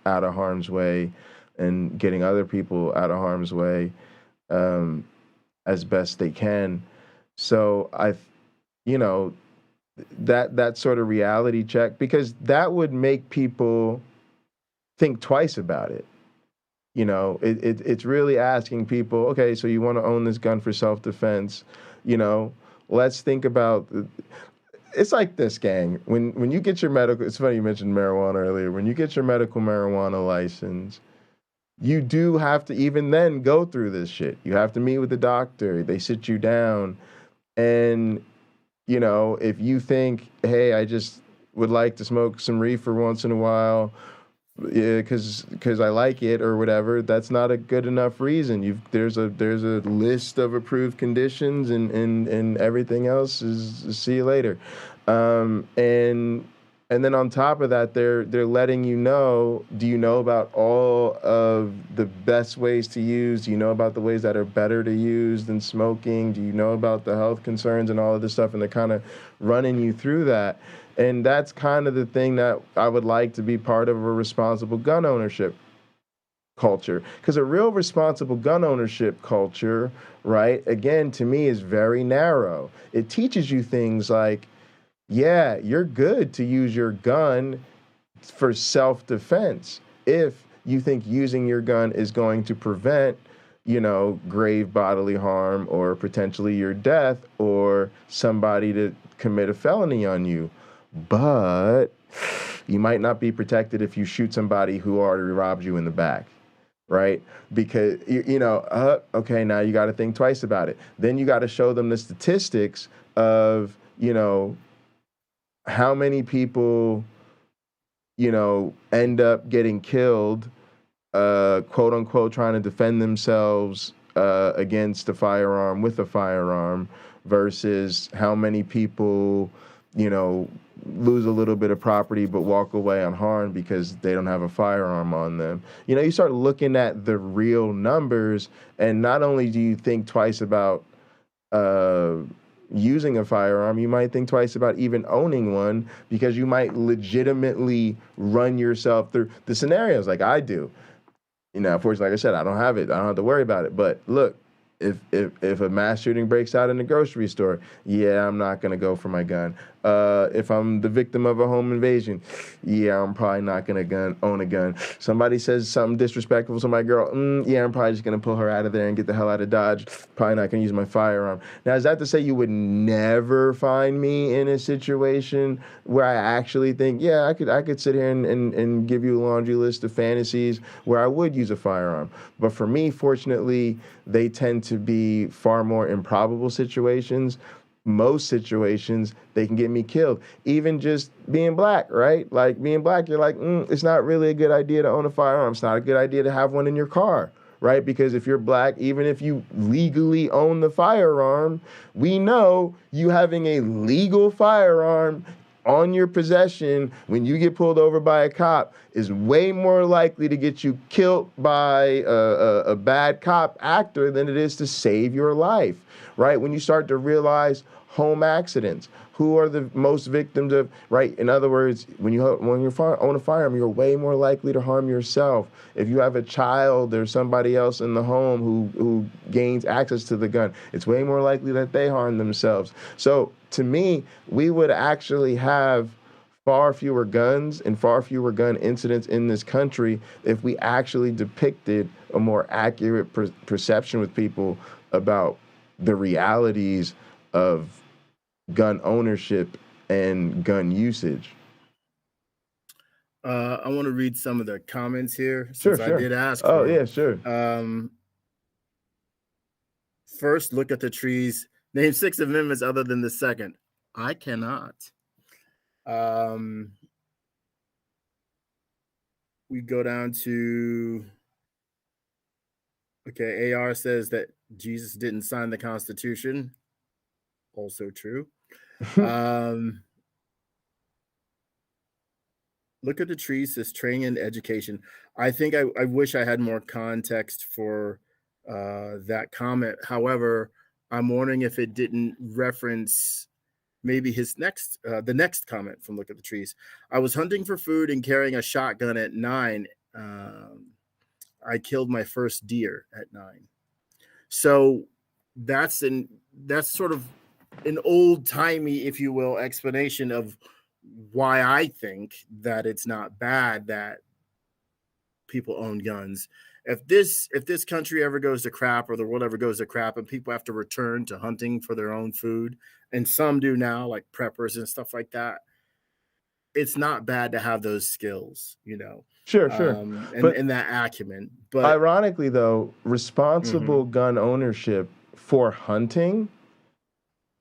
out of harm's way and getting other people out of harm's way as best they can. So that sort of reality check, because that would make people think twice about it. It's really asking people, okay, so you want to own this gun for self-defense, let's think about, it's like this, gang. When you get your medical, it's funny you mentioned marijuana earlier. When you get your medical marijuana license, you do have to even then go through this shit. You have to meet with the doctor. They sit you down. And, if you think, hey, I just would like to smoke some reefer once in a while, yeah, because I like it or whatever, that's not a good enough reason. There's a list of approved conditions, and everything else is see you later. And then on top of that, they're letting you know. Do you know about all of the best ways to use? Do you know about the ways that are better to use than smoking? Do you know about the health concerns and all of this stuff? And they're kind of running you through that. And that's kind of the thing that I would like to be part of a responsible gun ownership culture. Because a real responsible gun ownership culture, right, again, to me is very narrow. It teaches you things like, yeah, you're good to use your gun for self-defense if you think using your gun is going to prevent, grave bodily harm or potentially your death or somebody to commit a felony on you. But you might not be protected if you shoot somebody who already robbed you in the back, right? Because, okay, now you got to think twice about it. Then you got to show them the statistics of, how many people, end up getting killed, quote unquote, trying to defend themselves against a firearm with a firearm versus how many people, lose a little bit of property but walk away unharmed because they don't have a firearm on them. You start looking at the real numbers, and not only do you think twice about using a firearm, you might think twice about even owning one because you might legitimately run yourself through the scenarios like I do. Unfortunately, like I said, I don't have it. I don't have to worry about it. But look, if a mass shooting breaks out in the grocery store, yeah, I'm not going to go for my gun. If I'm the victim of a home invasion, yeah, I'm probably not going to own a gun. Somebody says something disrespectful to my girl, yeah, I'm probably just going to pull her out of there and get the hell out of Dodge. Probably not going to use my firearm. Now, is that to say you would never find me in a situation where I actually think, yeah, I could sit here and give you a laundry list of fantasies where I would use a firearm. But for me, fortunately, they tend to be far more improbable situations. Most situations, they can get me killed. Even just being black, right? Like being black, you're like, it's not really a good idea to own a firearm. It's not a good idea to have one in your car, right? Because if you're black, even if you legally own the firearm, we know you having a legal firearm on your possession when you get pulled over by a cop is way more likely to get you killed by a bad cop actor than it is to save your life, right? When you start to realize home accidents, who are the most victims of, right? In other words, when you own a firearm, you're way more likely to harm yourself. If you have a child or somebody else in the home who gains access to the gun, it's way more likely that they harm themselves. So to me, we would actually have far fewer guns and far fewer gun incidents in this country if we actually depicted a more accurate perception with people about the realities of gun ownership and gun usage. I want to read some of the comments here since I did ask. Oh, yeah, sure. First, look at the trees. Name 6 amendments other than the second. I cannot. We go down to, okay, AR says that Jesus didn't sign the Constitution. Also true. Look at the trees, says training and education. I think I wish I had more context for that comment. However, I'm wondering if it didn't reference maybe the next comment from Look at the Trees. I was hunting for food and carrying a shotgun at 9. I killed my first deer at 9. So that's sort of an old-timey, if you will, explanation of why I think that it's not bad that people own guns. If this country ever goes to crap, or the world ever goes to crap, and people have to return to hunting for their own food, and some do now, like preppers and stuff like that, it's not bad to have those skills, Sure. And that acumen. But ironically, though, responsible gun ownership for hunting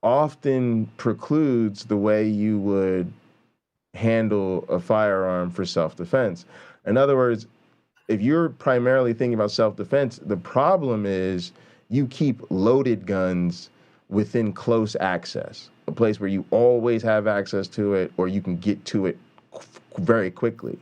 often precludes the way you would handle a firearm for self-defense. In other words, if you're primarily thinking about self-defense, the problem is you keep loaded guns within close access, a place where you always have access to it or you can get to it very quickly.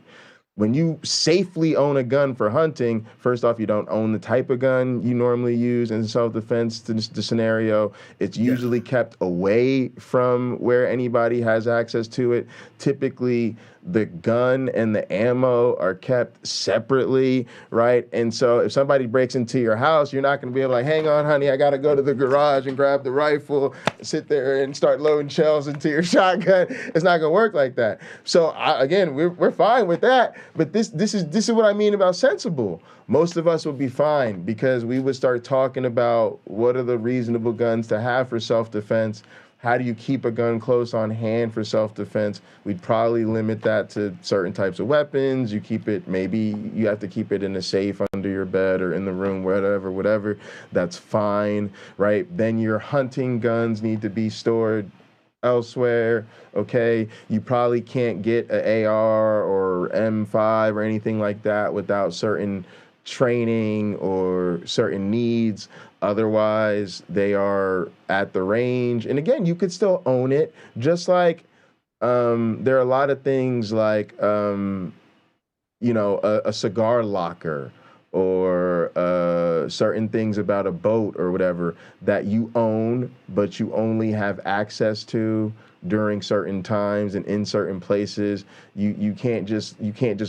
When you safely own a gun for hunting, first off, you don't own the type of gun you normally use in self-defense to the scenario. It's usually kept away from where anybody has access to it. Typically, the gun and the ammo are kept separately, right? And so if somebody breaks into your house, you're not going to be able to, like, hang on, honey, I got to go to the garage and grab the rifle, sit there and start loading shells into your shotgun. It's not going to work like that. So again, we're fine with that. But this is what I mean about sensible. Most of us would be fine because we would start talking about what are the reasonable guns to have for self-defense. How do you keep a gun close on hand for self-defense? We'd probably limit that to certain types of weapons. You keep it, maybe you have to keep it in a safe under your bed or in the room, whatever. That's fine, right? Then your hunting guns need to be stored elsewhere, okay? You probably can't get an AR or M5 or anything like that without certain training or certain needs. Otherwise, they are at the range. And again, you could still own it, just like there are a lot of things like, a cigar locker or certain things about a boat or whatever that you own, but you only have access to during certain times and in certain places. You can't just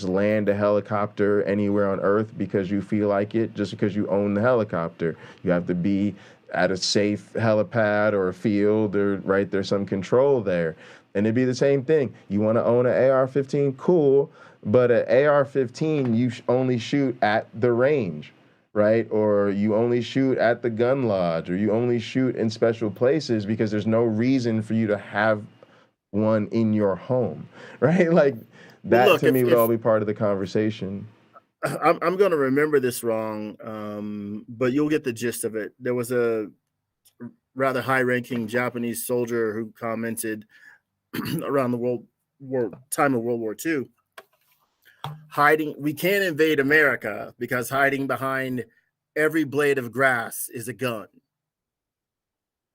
land a helicopter anywhere on Earth because you feel like it, just because you own the helicopter. You have to be at a safe helipad or a field, or right, there's some control there. And it'd be the same thing. You want to own an AR-15, cool, but an AR-15 you only shoot at the range, right? Or you only shoot at the gun lodge, or you only shoot in special places because there's no reason for you to have one in your home, right? Like that, well, look, to me would all be part of the conversation. I'm going to remember this wrong, but you'll get the gist of it. There was a rather high-ranking Japanese soldier who commented around the time of World War II, we can't invade America because hiding behind every blade of grass is a gun.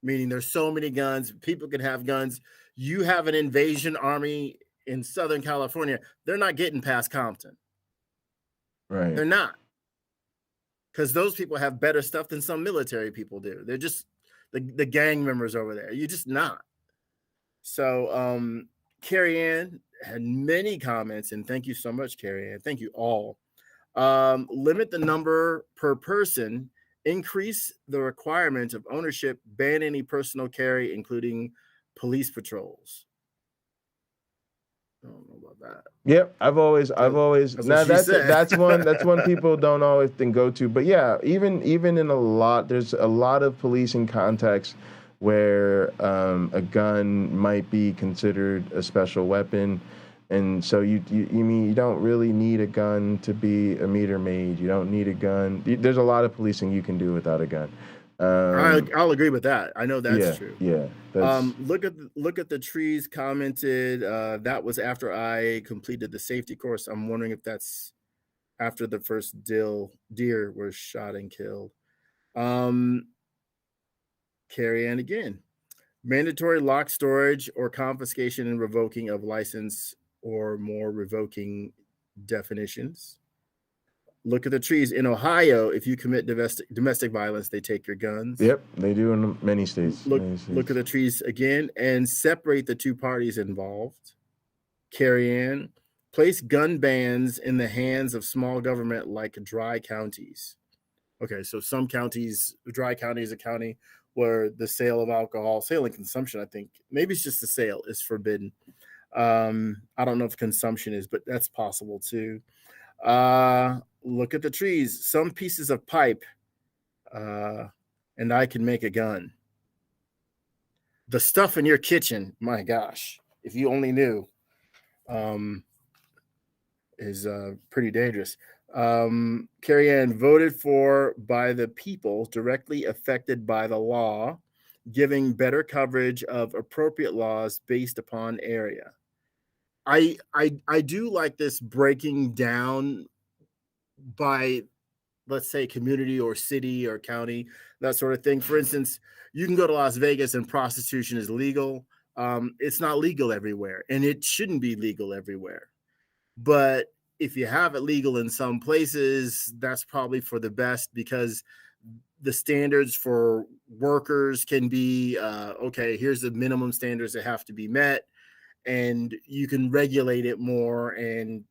Meaning there's so many guns, people can have guns. You have an invasion army in Southern California, they're not getting past Compton. Right. They're not. Because those people have better stuff than some military people do. They're just the gang members over there. You're just not. So Carrie Ann had many comments, and thank you so much, Carrie Ann. Thank you all. Limit the number per person, increase the requirement of ownership, ban any personal carry, including police patrols. I don't know about that. Yep, I've always now that's one people don't always think go to, but yeah, even in there's a lot of policing contexts where a gun might be considered a special weapon, and so you mean you don't really need a gun to be a meter maid. You don't need a gun. There's a lot of policing you can do without a gun. I'll agree with that. I know that's true. Yeah. Look at the trees commented. That was after I completed the safety course. I'm wondering if that's after the first deer were shot and killed. Carry on again. Mandatory lock storage or confiscation and revoking of license, or more revoking definitions. Look at the trees. In Ohio, if you commit domestic violence, they take your guns. Yep, they do in many states. Look at the trees again and separate the two parties involved. Carry in. Place gun bans in the hands of small government like dry counties. Okay, so some counties, dry county is a county where the sale of alcohol, sale and consumption, I think, maybe it's just the sale is forbidden. I don't know if consumption is, but that's possible too. Look at the trees. Some pieces of pipe, and I can make a gun. The stuff in your kitchen, my gosh, if you only knew, is pretty dangerous. Carrie Ann, voted for by the people directly affected by the law, giving better coverage of appropriate laws based upon area. I do like this breaking down by, let's say, community or city or county, that sort of thing. For instance, you can go to Las Vegas and prostitution is legal. It's not legal everywhere, and it shouldn't be legal everywhere. But if you have it legal in some places, that's probably for the best, because the standards for workers can be, okay, here's the minimum standards that have to be met, and you can regulate it more, and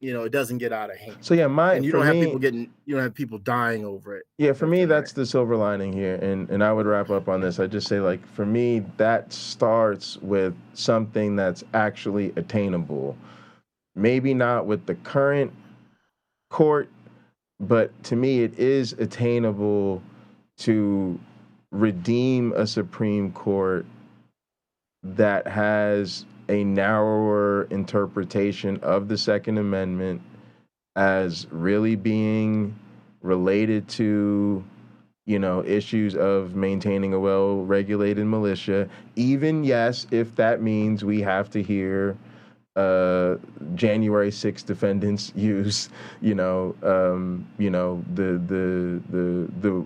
it doesn't get out of hand. So yeah, and you don't have people dying over it. Yeah, for me, that's the silver lining here, and I would wrap up on this. I just say, like, for me, that starts with something that's actually attainable. Maybe not with the current court, but to me, it is attainable to redeem a Supreme Court that has a narrower interpretation of the Second Amendment as really being related to, issues of maintaining a well-regulated militia. Even, yes, if that means we have to hear January 6th defendants use, the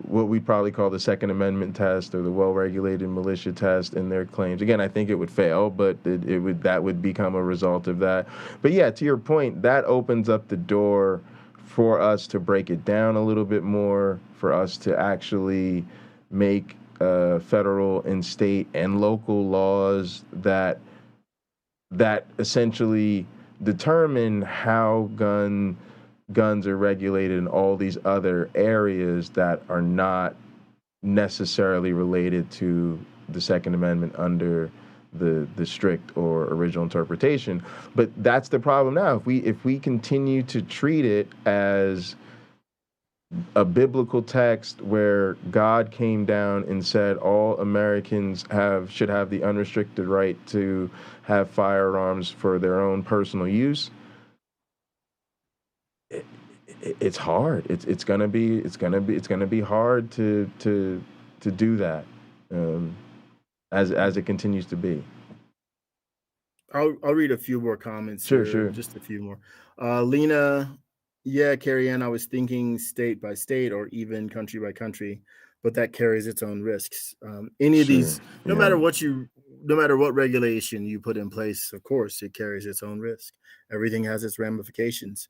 what we'd probably call the Second Amendment test or the well-regulated militia test in their claims. Again, I think it would fail, but that would become a result of that. But yeah, to your point, that opens up the door for us to break it down a little bit more, for us to actually make federal and state and local laws that essentially determine how guns are regulated in all these other areas that are not necessarily related to the Second Amendment under the strict or original interpretation. But that's the problem now. If we continue to treat it as a biblical text where God came down and said all Americans should have the unrestricted right to have firearms for their own personal use, it's hard. It's gonna be hard to do that as it continues to be. I'll read a few more comments. Sure. Just a few more. Lena. Yeah, Carrie Ann, I was thinking state by state or even country by country, but that carries its own risks. Any of these, no matter what regulation you put in place, of course, it carries its own risk. Everything has its ramifications.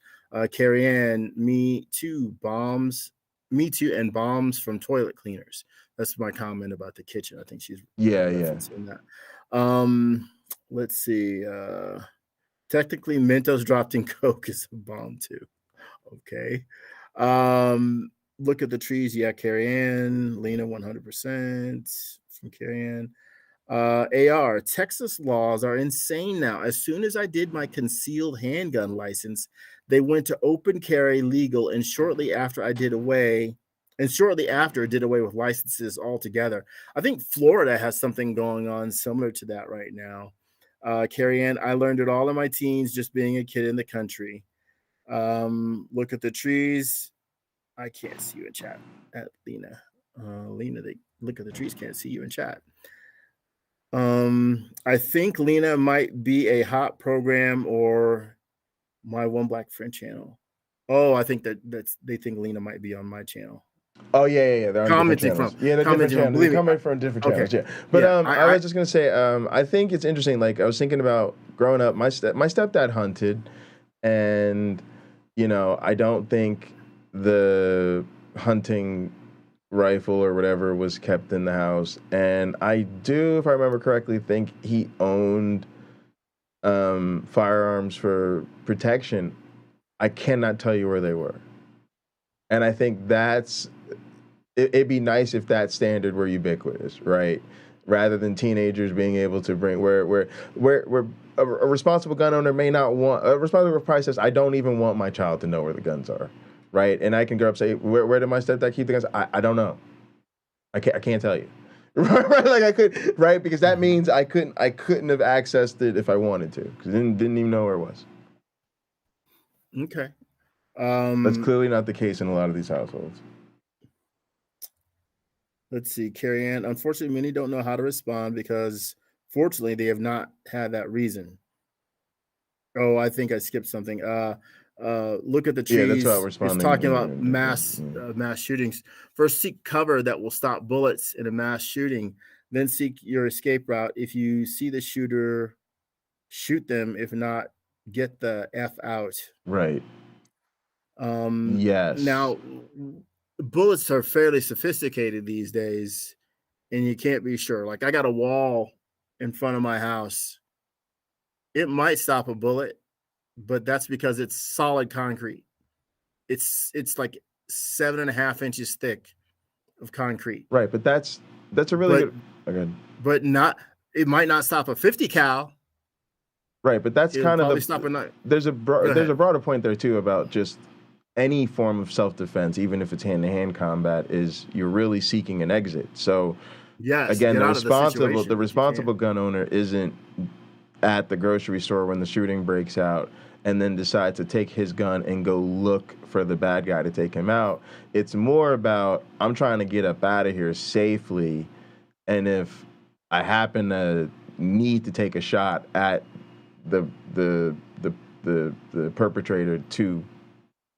Carrie Ann, me too, and bombs from toilet cleaners. That's my comment about the kitchen. I think she's referencing that. Let's see. Technically, Mentos dropped in Coke is a bomb too. Okay. Look at the trees. Yeah, Carrie Ann. Lena, 100% from Carrie Ann. AR, Texas laws are insane now. As soon as I did my concealed handgun license, they went to open carry legal, and shortly after it did away with licenses altogether. I think Florida has something going on similar to that right now. Carrie Ann, I learned it all in my teens, just being a kid in the country. Look at the trees. I can't see you in chat at Lena. Lena, they look at the trees, can't see you in chat. I think Lena might be a hot program or my One Black Friend channel. Oh, I think they think Lena might be on my channel. Oh yeah. They're on commenting different channels. from they're different channels. They come from different channels. Okay. Yeah, but I was just gonna say, I think it's interesting. Like I was thinking about growing up. My stepdad hunted, and I don't think the hunting rifle or whatever was kept in the house. And I do, if I remember correctly, think he owned firearms for protection. I cannot tell you where they were. And I think it'd be nice if that standard were ubiquitous, right? Rather than teenagers being able to bring where a responsible gun owner may not want, a responsible probably says, I don't even want my child to know where the guns are, right? And I can grow up and say, where did my stepdad keep the guns? I don't know. I can't tell you. Right? Like I could, right? Because that means I couldn't have accessed it if I wanted to, because I didn't even know where it was. Okay. That's clearly not the case in a lot of these households. Let's see, Carrie Ann. Unfortunately, many don't know how to respond because, fortunately, they have not had that reason. Oh, I think I skipped something. Look at the trees. Yeah, that's what we're It's talking about mass shootings. First, seek cover that will stop bullets in a mass shooting. Then seek your escape route. If you see the shooter, shoot them. If not, get the F out. Right. Yes. Now, bullets are fairly sophisticated these days, and you can't be sure. Like, I got a wall in front of my house. It might stop a bullet, but that's because it's solid concrete. It's like 7.5 inches thick of concrete. Right, but that's a really good. Okay. But it might not stop a 50 cal. Right, but that's kind of there's a broader point there too about just any form of self-defense, even if it's hand-to-hand combat, is you're really seeking an exit. So yes, again, the responsible gun owner isn't at the grocery store when the shooting breaks out and then decides to take his gun and go look for the bad guy to take him out. It's more about, I'm trying to get up out of here safely, and if I happen to need to take a shot at the perpetrator to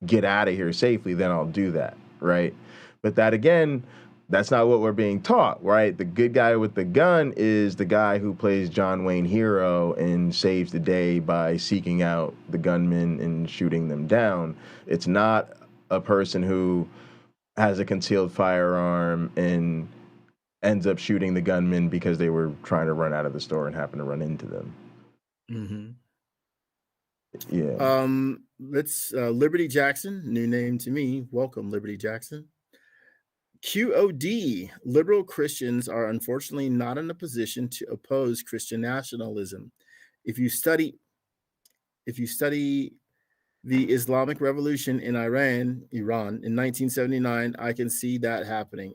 get out of here safely, then I'll do that, right? But that, again, that's not what we're being taught, right? The good guy with the gun is the guy who plays John Wayne Hero and saves the day by seeking out the gunmen and shooting them down. It's not a person who has a concealed firearm and ends up shooting the gunmen because they were trying to run out of the store and happen to run into them. Mm-hmm. Yeah. Let's Liberty Jackson, new name to me. Welcome, Liberty Jackson. QOD, liberal Christians are unfortunately not in a position to oppose Christian nationalism. If you study the Islamic Revolution in Iran in 1979, I can see that happening.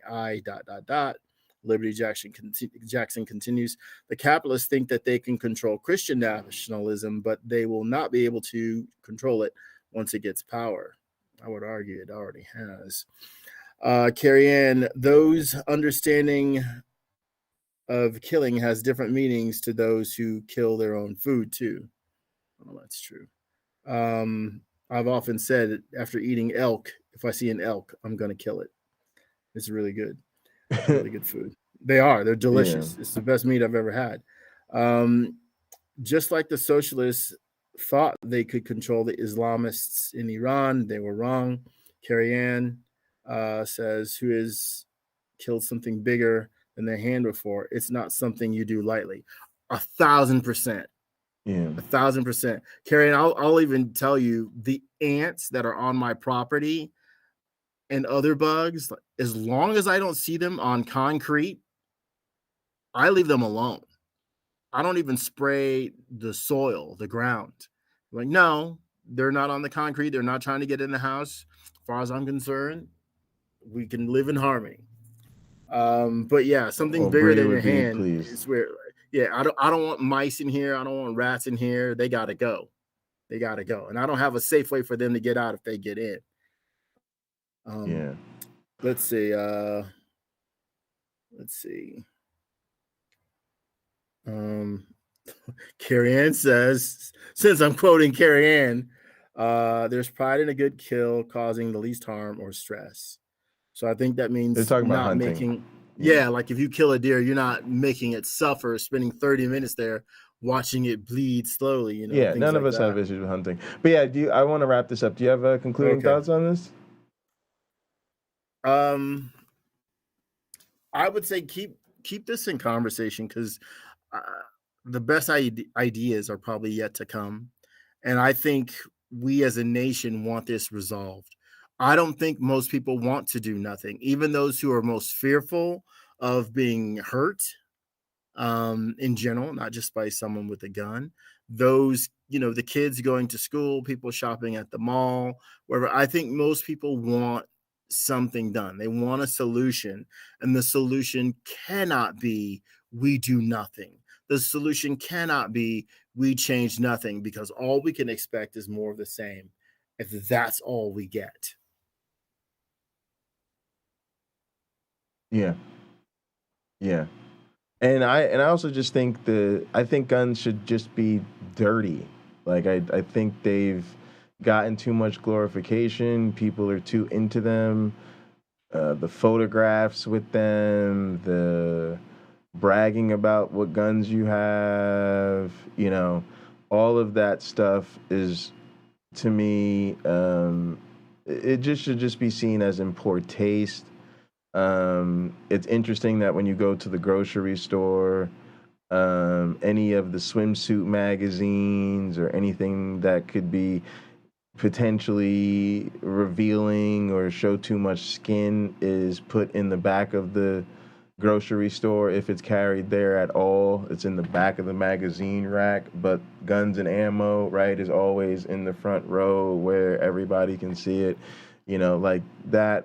Liberty Jackson continues. The capitalists think that they can control Christian nationalism, but they will not be able to control it once it gets power. I would argue it already has. Carrie Ann, those understanding of killing has different meanings to those who kill their own food too. Oh, that's true. I've often said after eating elk, if I see an elk, I'm going to kill it. It's really good. Really good food. They're delicious. Yeah. It's the best meat I've ever had. Just like the socialists thought they could control the Islamists in Iran, they were wrong. Carrie Ann says, who has killed something bigger than their hand before? It's not something you do lightly. 1,000%. Yeah. 1,000%. Carrie Ann, I'll even tell you, the ants that are on my property and other bugs, as long as I don't see them on concrete, I leave them alone. I don't even spray the soil, the ground. Like, no, they're not on the concrete. They're not trying to get in the house. As far as I'm concerned, we can live in harmony. But yeah, something bigger than your hand is where, yeah, I don't want mice in here. I don't want rats in here. They got to go. They got to go. And I don't have a safe way for them to get out if they get in. Yeah. Let's see. Carrie Ann says, since I'm quoting Carrie Ann, there's pride in a good kill causing the least harm or stress. So I think that means they're talking about hunting. Making, yeah, like if you kill a deer, you're not making it suffer, spending 30 minutes there watching it bleed slowly. You know. Yeah, none of us have issues with hunting. But yeah, I want to wrap this up. Do you have concluding thoughts on this? I would say keep this in conversation because the best ideas are probably yet to come. And I think we as a nation want this resolved. I don't think most people want to do nothing, even those who are most fearful of being hurt in general, not just by someone with a gun. Those, the kids going to school, people shopping at the mall, wherever. I think most people want something done. They want a solution, and the solution cannot be we do nothing. The solution cannot be we change nothing, because all we can expect is more of the same if that's all we get. Yeah. And I also just think I think guns should just be dirty. Like, I think they've gotten too much glorification. People are too into them. The photographs with them, the bragging about what guns you have, you know, all of that stuff is, to me, it just should just be seen as in poor taste. It's interesting that when you go to the grocery store, any of the swimsuit magazines or anything that could be potentially revealing or show too much skin is put in the back of the grocery store. If it's carried there at all, it's in the back of the magazine rack. But guns and ammo, right, is always in the front row where everybody can see it. You know, like that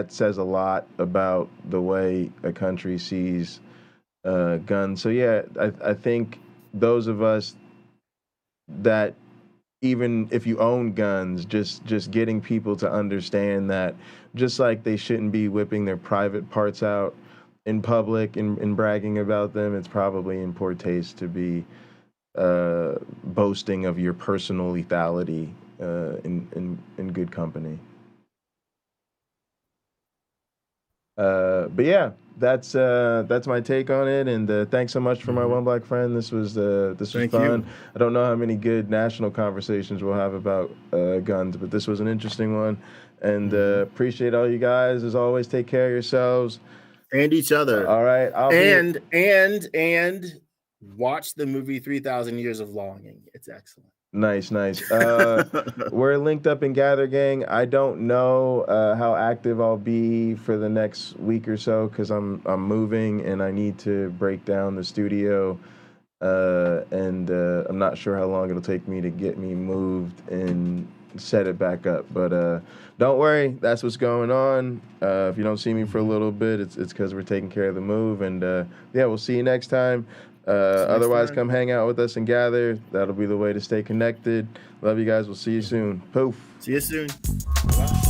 says a lot about the way a country sees guns. So yeah, I think those of us that, even if you own guns, just getting people to understand that, just like they shouldn't be whipping their private parts out in public and bragging about them, it's probably in poor taste to be boasting of your personal lethality in good company. But yeah, that's my take on it, and thanks so much for my one black friend. This was fun. I don't know how many good national conversations we'll have about guns, but this was an interesting one, and appreciate all you guys. As always, take care of yourselves and each other. All right, and watch the movie 3,000 Years of Longing. It's excellent. Nice. We're linked up in Gather Gang. I don't know how active I'll be for the next week or so because I'm moving and I need to break down the studio, and I'm not sure how long it'll take me to get me moved and set it back up. But don't worry, that's what's going on. If you don't see me for a little bit, it's because we're taking care of the move. And yeah, we'll see you next time. Otherwise, come hang out with us and gather. That'll be the way to stay connected. Love you guys. We'll see you soon. Poof. See you soon. Bye.